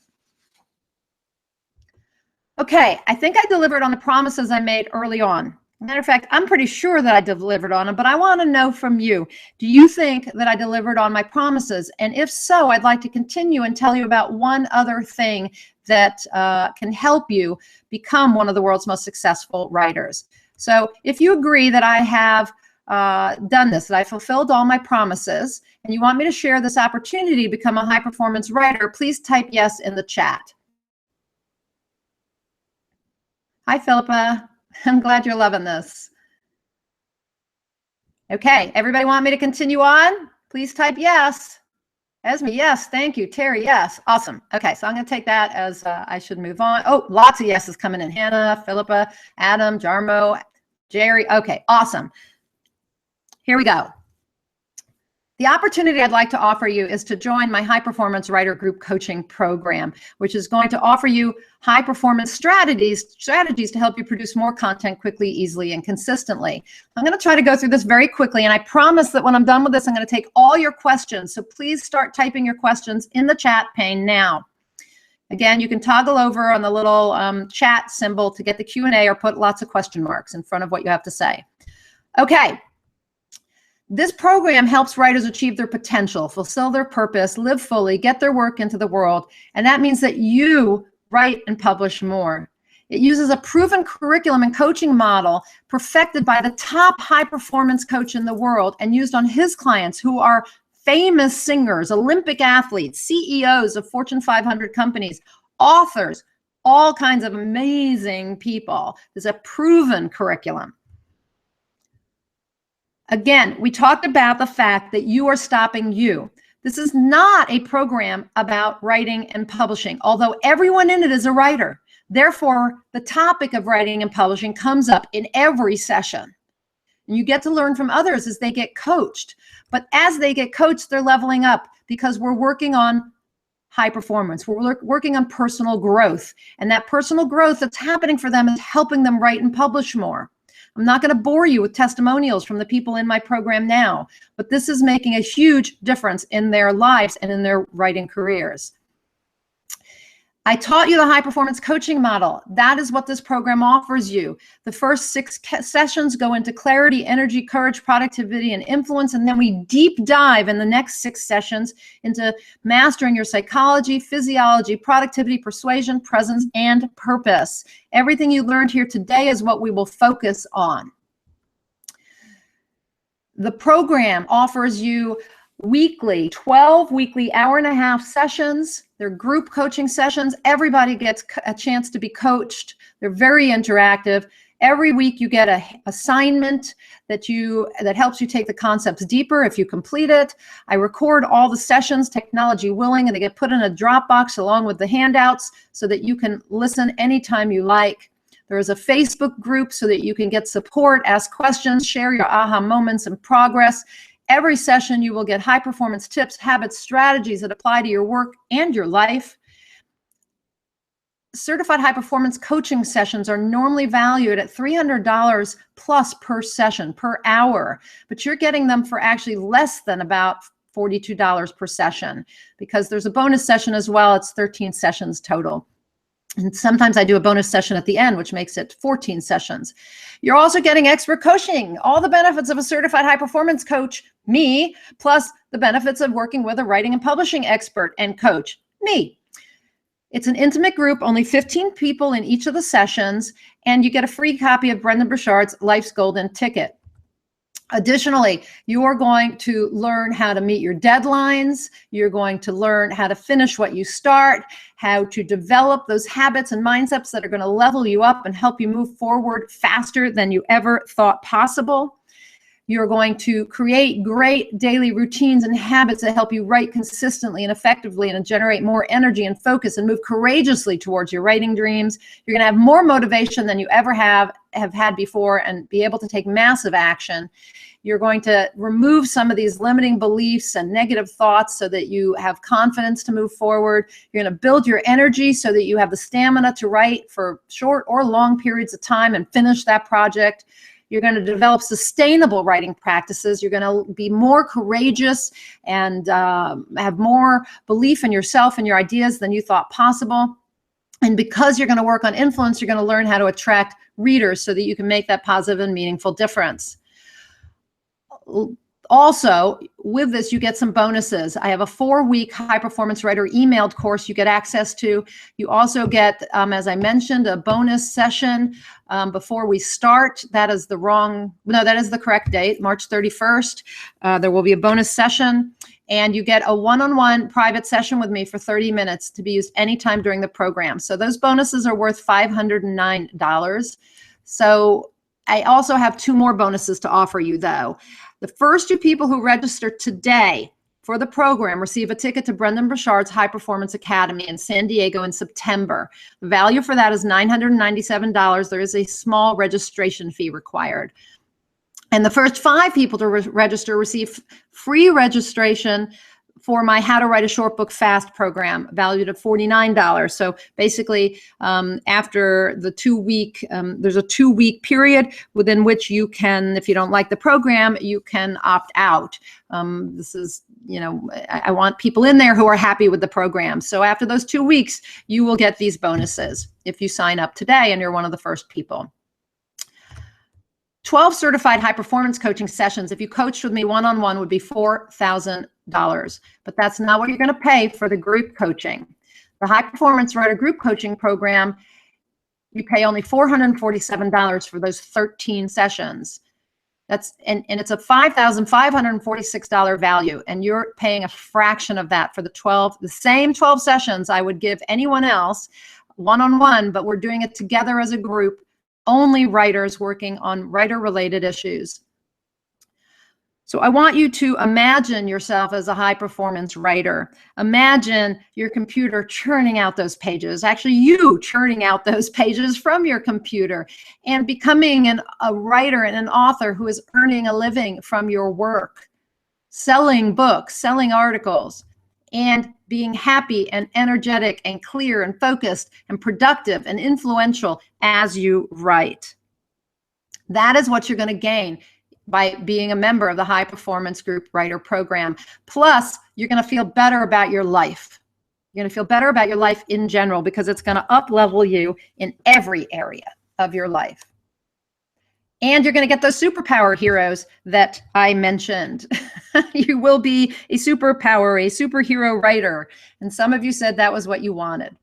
Okay, I think I delivered on the promises I made early on. Matter of fact, I'm pretty sure that I delivered on them, but I want to know from you, do you think that I delivered on my promises? And if so, I'd like to continue and tell you about one other thing that can help you become one of the world's most successful writers. So if you agree that I have done this, that I fulfilled all my promises, and you want me to share this opportunity to become a high-performance writer, please type yes in the chat. Hi, Philippa. I'm glad you're loving this. Okay, everybody want me to continue on? Please type yes. Esme, yes. Thank you. Terry, yes. Awesome. Okay, so I'm going to take that as I should move on. Oh, lots of yeses coming in. Hannah, Philippa, Adam, Jarmo, Jerry. Okay, awesome. Here we go. The opportunity I'd like to offer you is to join my High Performance Writer Group Coaching Program, which is going to offer you high performance strategies to help you produce more content quickly, easily, and consistently. I'm going to try to go through this very quickly, and I promise that when I'm done with this, I'm going to take all your questions. So please start typing your questions in the chat pane now. Again, you can toggle over on the little chat symbol to get the Q&A or put lots of question marks in front of what you have to say. Okay. This program helps writers achieve their potential, fulfill their purpose, live fully, get their work into the world, and that means that you write and publish more. It uses a proven curriculum and coaching model perfected by the top high-performance coach in the world and used on his clients who are famous singers, Olympic athletes, CEOs of Fortune 500 companies, authors, all kinds of amazing people. It's a proven curriculum. Again, we talked about the fact that you are stopping you. This is not a program about writing and publishing, although everyone in it is a writer. Therefore, the topic of writing and publishing comes up in every session. And you get to learn from others as they get coached. But as they get coached, they're leveling up because we're working on high performance. We're working on personal growth. And that personal growth that's happening for them is helping them write and publish more. I'm not going to bore you with testimonials from the people in my program now, but this is making a huge difference in their lives and in their writing careers. I taught you the high performance coaching model. That is what this program offers you. The first 6 sessions go into clarity, energy, courage, productivity, and influence. And then we deep dive in the next 6 sessions into mastering your psychology, physiology, productivity, persuasion, presence, and purpose. Everything you learned here today is what we will focus on. The program offers you weekly, 12 weekly hour-and-a-half sessions. They're group coaching sessions. Everybody gets a chance to be coached. They're very interactive. Every week you get an assignment that helps you take the concepts deeper if you complete it. I record all the sessions, technology willing, and they get put in a Dropbox along with the handouts so that you can listen anytime you like. There is a Facebook group so that you can get support, ask questions, share your aha moments and progress. Every session, you will get high performance tips, habits, strategies that apply to your work and your life. Certified high performance coaching sessions are normally valued at $300 plus per session, per hour, but you're getting them for actually less than about $42 per session because there's a bonus session as well. It's 13 sessions total. And sometimes I do a bonus session at the end, which makes it 14 sessions. You're also getting expert coaching, all the benefits of a certified high performance coach, me, plus the benefits of working with a writing and publishing expert and coach, me. It's an intimate group, only 15 people in each of the sessions, and you get a free copy of Brendon Burchard's Life's Golden Ticket. Additionally, you are going to learn how to meet your deadlines. You're going to learn how to finish what you start, how to develop those habits and mindsets that are going to level you up and help you move forward faster than you ever thought possible. You're going to create great daily routines and habits that help you write consistently and effectively and generate more energy and focus and move courageously towards your writing dreams. You're going to have more motivation than you ever have had before and be able to take massive action. You're going to remove some of these limiting beliefs and negative thoughts so that you have confidence to move forward. You're going to build your energy so that you have the stamina to write for short or long periods of time and finish that project. You're going to develop sustainable writing practices. You're going to be more courageous and have more belief in yourself and your ideas than you thought possible. And because you're going to work on influence, you're going to learn how to attract readers so that you can make that positive and meaningful difference. Also, with this, you get some bonuses. I have a 4-week high performance writer emailed course you get access to. You also get, as I mentioned, a bonus session before we start. That is that is the correct date, March 31st. There will be a bonus session, and you get a one-on-one private session with me for 30 minutes to be used anytime during the program. So those bonuses are worth $509. So I also have 2 more bonuses to offer you, though. The first 2 people who register today for the program receive a ticket to Brendon Burchard's High Performance Academy in San Diego in September. The value for that is $997. There is a small registration fee required. And the first 5 people to register receive free registration for my How to Write a Short Book Fast program, valued at $49. So basically, after the 2-week, there's a 2-week period within which you can, if you don't like the program, you can opt out. This is, I want people in there who are happy with the program. So after those 2 weeks, you will get these bonuses if you sign up today and you're one of the first people. 12 certified high performance coaching sessions, if you coached with me one-on-one, would be $4,000, but that's not what you're going to pay for the group coaching. The High Performance Writer Group Coaching Program, you pay only $447 for those 13 sessions. And it's a $5,546 value, and you're paying a fraction of that for the same 12 sessions I would give anyone else one-on-one, but we're doing it together as a group, only writers working on writer-related issues. So I want you to imagine yourself as a high-performance writer. Imagine your computer churning out those pages, actually you churning out those pages from your computer, and becoming a writer and an author who is earning a living from your work, selling books, selling articles, and being happy and energetic and clear and focused and productive and influential as you write. That is what you're going to gain by being a member of the High Performance Group Writer Program. Plus, you're going to feel better about your life. You're going to feel better about your life in general because it's going to up-level you in every area of your life. And you're going to get those superpower heroes that I mentioned. You will be a superhero writer. And some of you said that was what you wanted.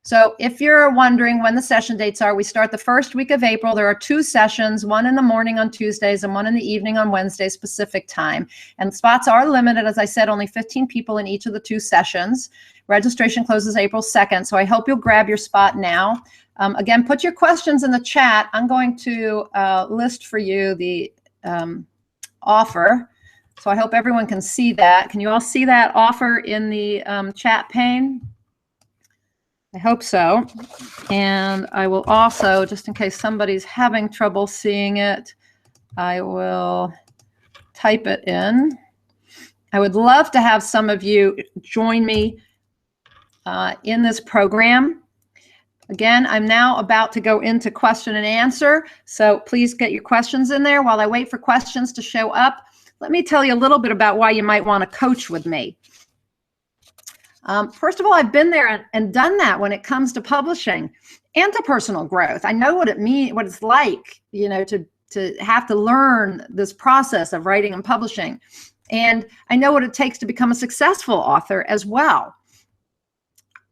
So if you're wondering when the session dates are, we start the first week of April. There are 2 sessions, one in the morning on Tuesdays and one in the evening on Wednesdays, Pacific time. And spots are limited. As I said, only 15 people in each of the 2 sessions. Registration closes April 2nd. So I hope you'll grab your spot now. Again, put your questions in the chat. I'm going to list for you the offer. So I hope everyone can see that. Can you all see that offer in the chat pane? I hope so. And I will also, just in case somebody's having trouble seeing it, I will type it in. I would love to have some of you join me in this program. Again, I'm now about to go into question and answer, so please get your questions in there. While I wait for questions to show up, let me tell you a little bit about why you might want to coach with me. First of all, I've been there and done that when it comes to publishing and to personal growth. I know what it means, what it's like, to have to learn this process of writing and publishing. And I know what it takes to become a successful author as well.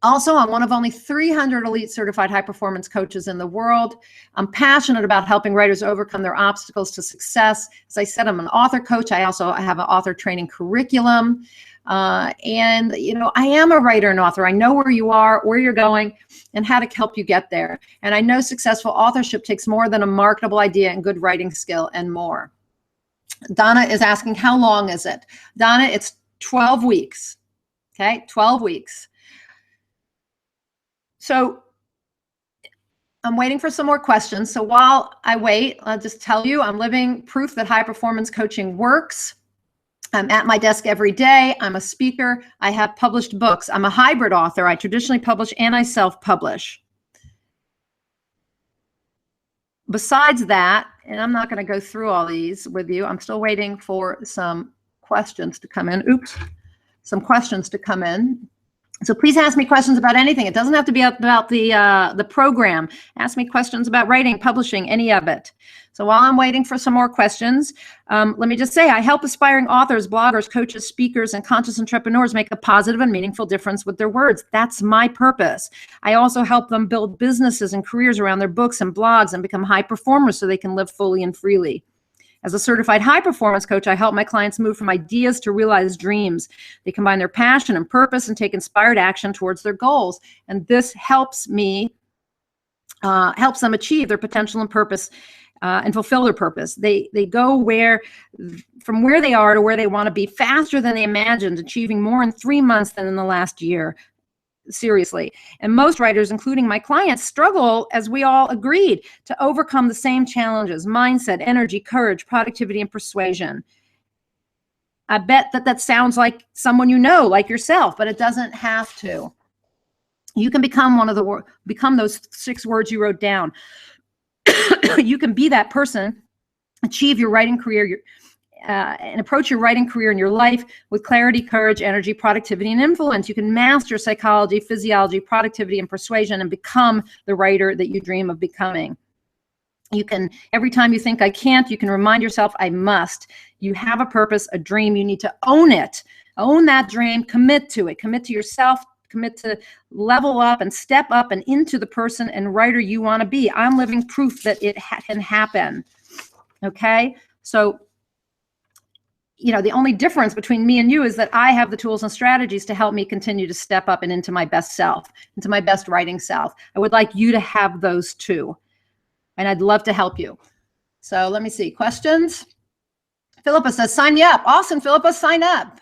Also, I'm one of only 300 elite certified high performance coaches in the world. I'm passionate about helping writers overcome their obstacles to success. As I said, I'm an author coach. I also have an author training curriculum. And I am a writer and author. I know where you are, where you're going, and how to help you get there. And I know successful authorship takes more than a marketable idea and good writing skill and more. Donna is asking, how long is it? Donna, it's 12 weeks. Okay, 12 weeks. So I'm waiting for some more questions. So while I wait, I'll just tell you, I'm living proof that high performance coaching works. I'm at my desk every day. I'm a speaker. I have published books. I'm a hybrid author. I traditionally publish and I self-publish. Besides that, and I'm not going to go through all these with you. I'm still waiting for some questions to come in. Oops, some questions to come in. So please ask me questions about anything. It doesn't have to be about the program. Ask me questions about writing, publishing, any of it. So while I'm waiting for some more questions, let me just say I help aspiring authors, bloggers, coaches, speakers, and conscious entrepreneurs make a positive and meaningful difference with their words. That's my purpose. I also help them build businesses and careers around their books and blogs and become high performers so they can live fully and freely. As a certified high performance coach, I help my clients move from ideas to realized dreams. They combine their passion and purpose and take inspired action towards their goals. And this helps them achieve their potential and purpose and fulfill their purpose. They go from where they are to where they want to be faster than they imagined, achieving more in 3 months than in the last year. seriously. And most writers, including my clients, struggle, as we all agreed, to overcome the same challenges: mindset, energy, courage, productivity, and persuasion. I bet that sounds like someone you know, like yourself, but it doesn't have to. You can become become those 6 words you wrote down. You can be that person, achieve your writing career, and approach your writing career in your life with clarity, courage, energy, productivity, and influence. You can master psychology, physiology, productivity, and persuasion, and become the writer that you dream of becoming. You can, every time you think I can't, you can remind yourself I must. You have a purpose, a dream. You need to own it. Own that dream. Commit to it. Commit to yourself. Commit to level up and step up and into the person and writer you want to be. I'm living proof that it can happen. Okay? So, you know, the only difference between me and you is that I have the tools and strategies to help me continue to step up and into my best self, into my best writing self. I would like you to have those too. And I'd love to help you. So let me see. Questions? Philippa says, sign me up. Awesome, Philippa, sign up.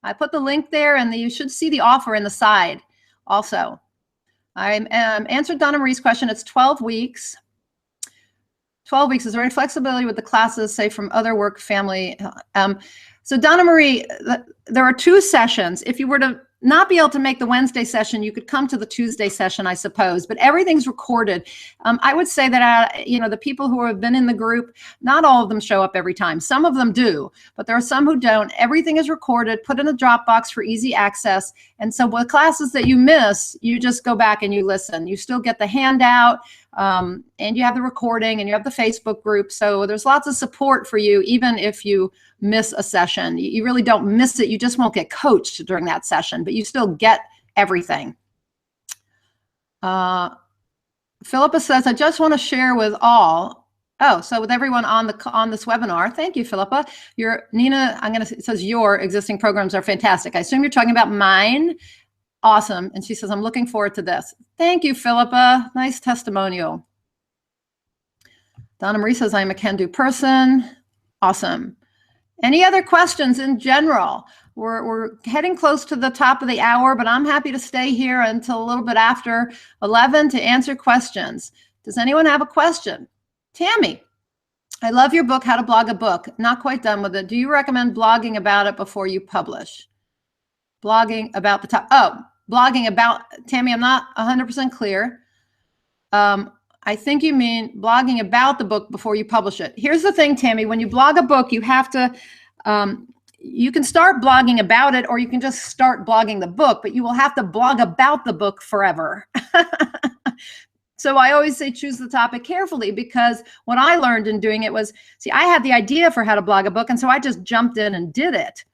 I put the link there, and you should see the offer in the side also. I answered Donna Marie's question. It's 12 weeks. 12 weeks. Is there any flexibility with the classes, say, from other work, family? So Donna Marie, there are 2 sessions. If you were to not be able to make the Wednesday session, you could come to the Tuesday session, I suppose, but everything's recorded. I would say that, you know, the people who have been in the group, not all of them show up every time. Some of them do, but there are some who don't. Everything is recorded, put in a Dropbox for easy access. And so with classes that you miss, you just go back and you listen. You still get the handout, and you have the recording, and you have the Facebook group. So there's lots of support for you, even if you miss a session. You really don't miss it. You just won't get coached during that session, but you still get everything. Philippa says, I just want to share with all. Oh, so with everyone on this webinar. Thank you, Philippa. Nina, it says your existing programs are fantastic. I assume you're talking about mine. Awesome. And she says, I'm looking forward to this. Thank you, Philippa. Nice testimonial. Donna Marie says, I'm a can-do person. Awesome. Any other questions in general? We're heading close to the top of the hour, but I'm happy to stay here until a little bit after 11 to answer questions. Does anyone have a question? Tammy, I love your book, How to Blog a Book. Not quite done with it. Do you recommend blogging about it before you publish? Blogging about the top. Oh, blogging about, Tammy, I'm not 100% clear. I think you mean blogging about the book before you publish it. Here's the thing, Tammy, when you blog a book, you have to, you can start blogging about it, or you can just start blogging the book, but you will have to blog about the book forever. So I always say choose the topic carefully, because what I learned in doing it was, see, I had the idea for how to blog a book, and so I just jumped in and did it.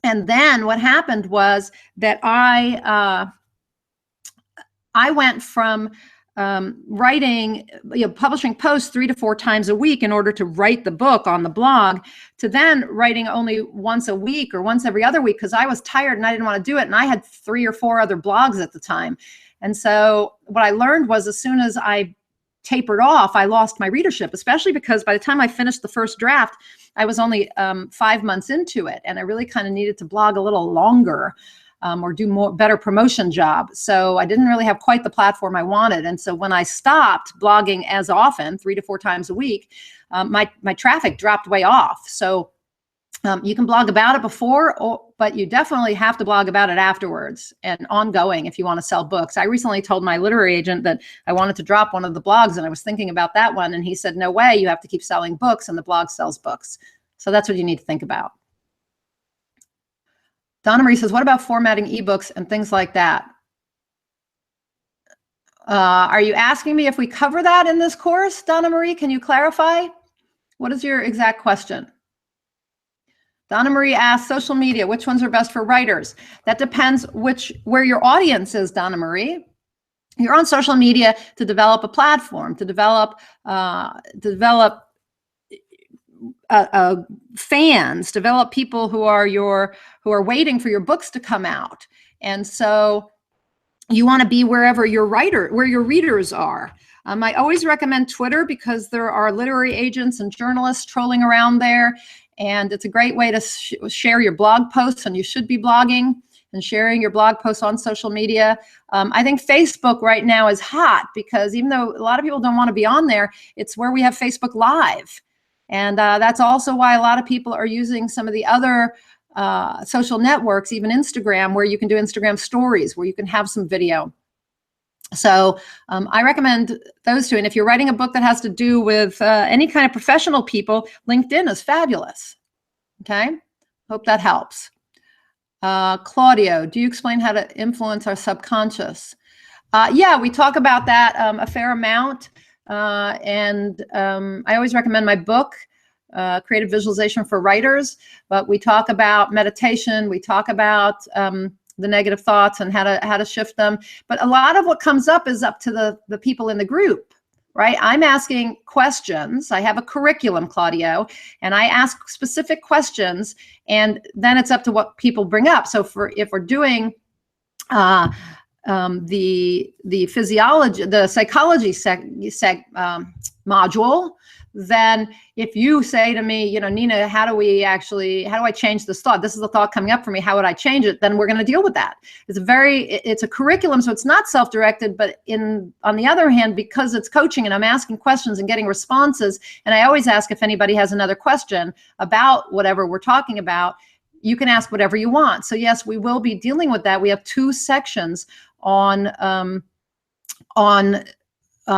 And then what happened was that I went from writing, publishing posts 3 to 4 times a week in order to write the book on the blog, to then writing only once a week or once every other week, because I was tired and I didn't want to do it. And I had 3 or 4 other blogs at the time. And so what I learned was, as soon as I tapered off, I lost my readership, especially because by the time I finished the first draft, I was only 5 months into it. And I really kind of needed to blog a little longer. Or do better promotion job. So I didn't really have quite the platform I wanted. And so when I stopped blogging as often, 3 to 4 times a week, my traffic dropped way off. So you can blog about it before, but you definitely have to blog about it afterwards and ongoing if you want to sell books. I recently told my literary agent that I wanted to drop one of the blogs, and I was thinking about that one. And he said, no way, you have to keep selling books, and the blog sells books. So that's what you need to think about. Donna Marie says, what about formatting ebooks and things like that? Are you asking me if we cover that in this course, Donna Marie? Can you clarify? What is your exact question? Donna Marie asks, social media, which ones are best for writers? That depends where your audience is, Donna Marie. You're on social media to develop a platform, to develop fans, develop people who are waiting for your books to come out. And so you want to be where your readers are. I always recommend Twitter, because there are literary agents and journalists trolling around there, and it's a great way to share your blog posts, and you should be blogging. and sharing your blog posts on social media. I think Facebook right now is hot because even though a lot of people don't want to be on there, it's where we have Facebook Live. And that's also why a lot of people are using some of the other social networks, even Instagram, where you can do Instagram stories, where you can have some video. So I recommend those two. And if you're writing a book that has to do with any kind of professional people, LinkedIn is fabulous. Okay, hope that helps. Claudio, do you explain how to influence our subconscious? Yeah, we talk about that a fair amount. And I always recommend my book, Creative Visualization for Writers, but we talk about meditation, we talk about the negative thoughts and how to shift them. But a lot of what comes up is up to the people in the group, right? I'm asking questions. I have a curriculum, Claudio, and I ask specific questions, and then it's up to what people bring up. So if we're doing the physiology, the psychology module, then if you say to me, you know, Nina, how do I change this thought? This is the thought coming up for me. How would I change it? Then we're going to deal with that. It's a curriculum, so it's not self-directed, but on the other hand, because it's coaching and I'm asking questions and getting responses, and I always ask if anybody has another question about whatever we're talking about, you can ask whatever you want. So yes, we will be dealing with that. We have 2 sections on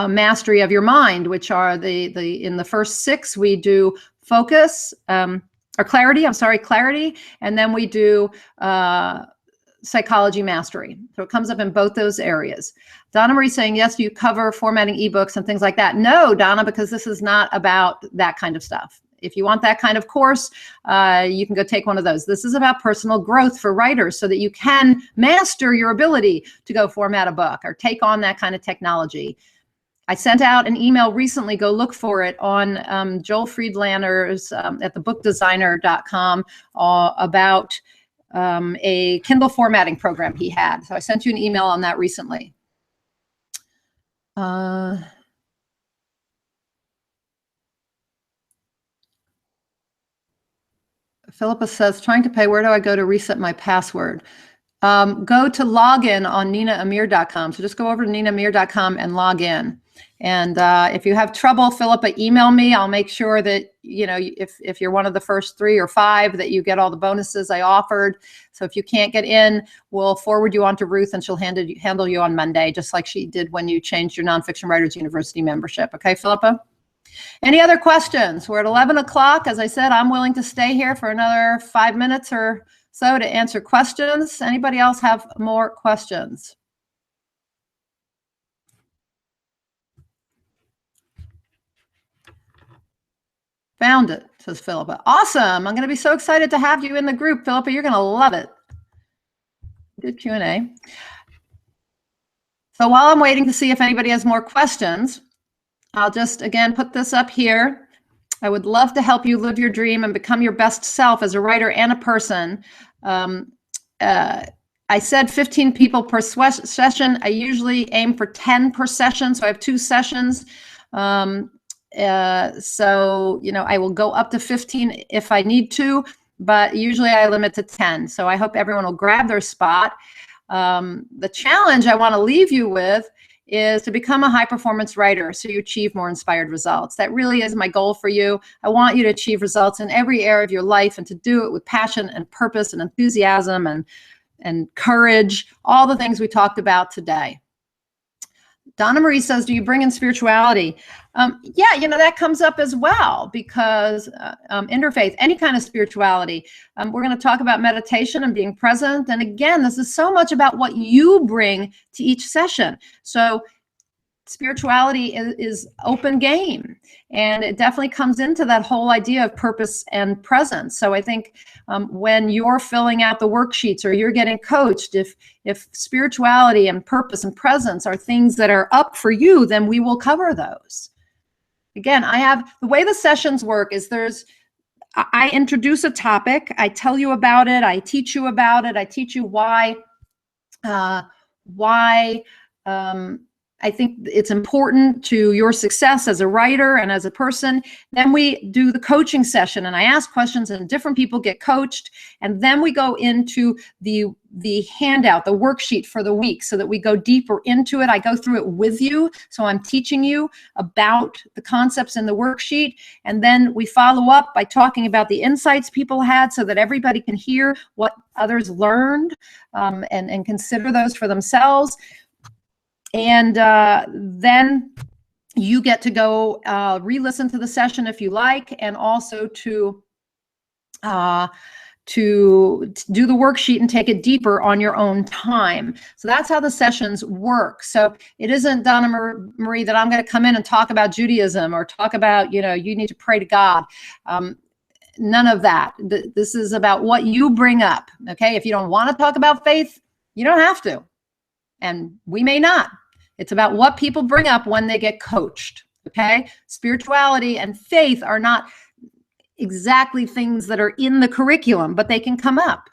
mastery of your mind, which are in the first 6 we do focus or clarity. Clarity, and then we do psychology mastery. So it comes up in both those areas. Donna Marie saying, yes, you cover formatting ebooks and things like that. No, Donna, because this is not about that kind of stuff. If you want that kind of course, you can go take one of those. This is about personal growth for writers so that you can master your ability to go format a book or take on that kind of technology. I sent out an email recently, go look for it, on Joel Friedlander's at thebookdesigner.com about a Kindle formatting program he had. So I sent you an email on that recently. Philippa says, trying to pay, where do I go to reset my password? Go to login on ninaamir.com. So just go over to ninaamir.com and log in. And if you have trouble, Philippa, email me. I'll make sure that, you know, if you're one of the first 3 or 5, that you get all the bonuses I offered. So if you can't get in, we'll forward you on to Ruth, and she'll handle you on Monday, just like she did when you changed your Nonfiction Writers University membership. Okay, Philippa? Any other questions? We're at 11 o'clock. As I said, I'm willing to stay here for another 5 minutes or so to answer questions. Anybody else have more questions? Found it, says Philippa. Awesome. I'm going to be so excited to have you in the group, Philippa. You're going to love it. Good Q&A. So while I'm waiting to see if anybody has more questions, I'll just, again, put this up here. I would love to help you live your dream and become your best self as a writer and a person. I said 15 people per session. I usually aim for 10 per session, so I have 2 sessions. So, you know, I will go up to 15 if I need to, but usually I limit to 10. So I hope everyone will grab their spot. The challenge I want to leave you with is to become a high-performance writer so you achieve more inspired results. That really is my goal for you. I want you to achieve results in every area of your life and to do it with passion and purpose and enthusiasm and courage, all the things we talked about today. Donna Marie says, do you bring in spirituality? Yeah, you know, that comes up as well, because interfaith, any kind of spirituality. We're going to talk about meditation and being present. And again, this is so much about what you bring to each session. So spirituality is open game, and it definitely comes into that whole idea of purpose and presence. So I think when you're filling out the worksheets or you're getting coached, if spirituality and purpose and presence are things that are up for you, then we will cover those. Again, the way the sessions work is I introduce a topic, I tell you about it, I teach you about it, I teach you why I think it's important to your success as a writer and as a person. Then we do the coaching session, and I ask questions, and different people get coached. And then we go into the the handout, the worksheet for the week, so that we go deeper into it. I go through it with you. So I'm teaching you about the concepts in the worksheet. And then we follow up by talking about the insights people had, so that everybody can hear what others learned, and consider those for themselves. And then you get to go re-listen to the session if you like, and also to do the worksheet and take it deeper on your own time. So that's how the sessions work. So it isn't, Donna Marie, that I'm going to come in and talk about Judaism or talk about, you need to pray to God. None of that. This is about what you bring up. Okay. If you don't want to talk about faith, you don't have to. And we may not. It's about what people bring up when they get coached. Okay. Spirituality and faith are not exactly things that are in the curriculum, but they can come up.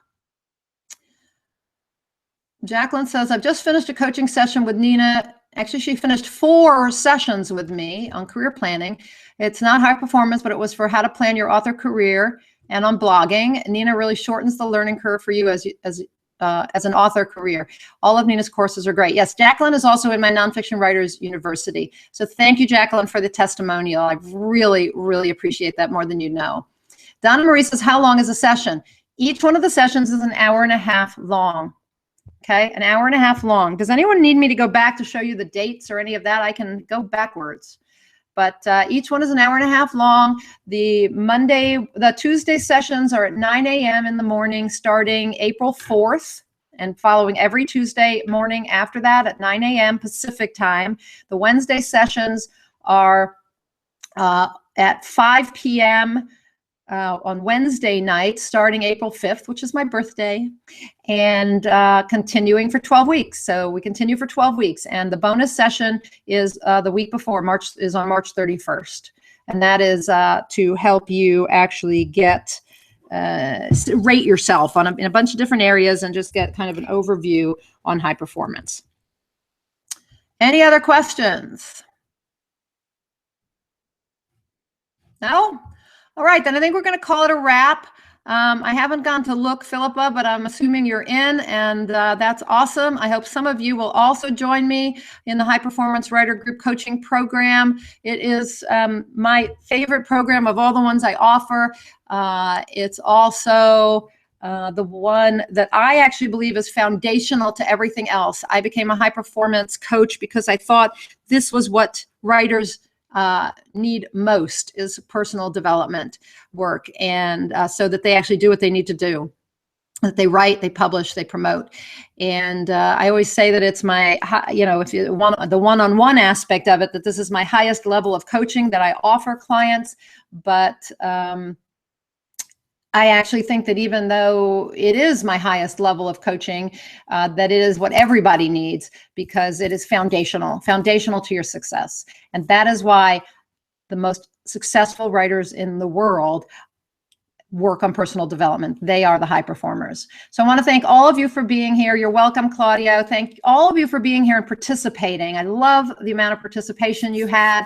Jacqueline says, I've just finished a coaching session with Nina. Actually, she finished 4 sessions with me on career planning. It's not high performance, but it was for how to plan your author career and on blogging. Nina really shortens the learning curve for you as an author career. All of Nina's courses are great. Yes, Jacqueline is also in my Nonfiction Writers University. So thank you, Jacqueline, for the testimonial. I really, really appreciate that more than you know. Donna Marie says, how long is a session? Each one of the sessions is an hour and a half long. Okay, an hour and a half long. Does anyone need me to go back to show you the dates or any of that? I can go backwards. But each one is an hour and a half long. The Tuesday sessions are at 9 a.m. in the morning, starting April 4th, and following every Tuesday morning after that at 9 a.m. Pacific time. The Wednesday sessions are at 5 p.m. On Wednesday night, starting April 5th, which is my birthday, and continuing for 12 weeks. So we continue for 12 weeks. And the bonus session is the week before, on March 31st. And that is to help you actually get, rate yourself in a bunch of different areas and just get kind of an overview on high performance. Any other questions? No? All right, then I think we're going to call it a wrap. I haven't gone to look, Philippa, but I'm assuming you're in, and that's awesome. I hope some of you will also join me in the High Performance Writer Group Coaching Program. It is my favorite program of all the ones I offer. It's also the one that I actually believe is foundational to everything else. I became a high performance coach because I thought this was what writers need most, is personal development work, and so that they actually do what they need to do, that they write, they publish, they promote. And I always say that it's my, if you want the one-on-one aspect of it, that this is my highest level of coaching that I offer clients. But I actually think that even though it is my highest level of coaching, that it is what everybody needs, because it is foundational to your success. And that is why the most successful writers in the world work on personal development. They are the high performers. So I want to thank all of you for being here. You're welcome, Claudio. Thank all of you for being here and participating. I love the amount of participation you had.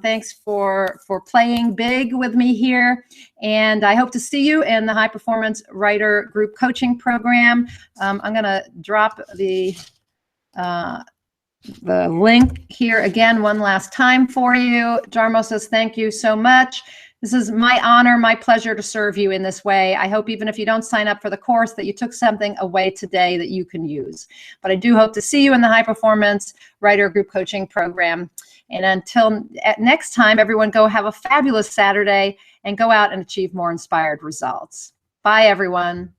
Thanks for playing big with me here. And I hope to see you in the High Performance Writer Group Coaching Program. I'm going to drop the link here again one last time for you. Jarmo says, thank you so much. This is my honor, my pleasure to serve you in this way. I hope even if you don't sign up for the course, that you took something away today that you can use. But I do hope to see you in the High Performance Writer Group Coaching Program. And until next time, everyone, go have a fabulous Saturday and go out and achieve more inspired results. Bye, everyone.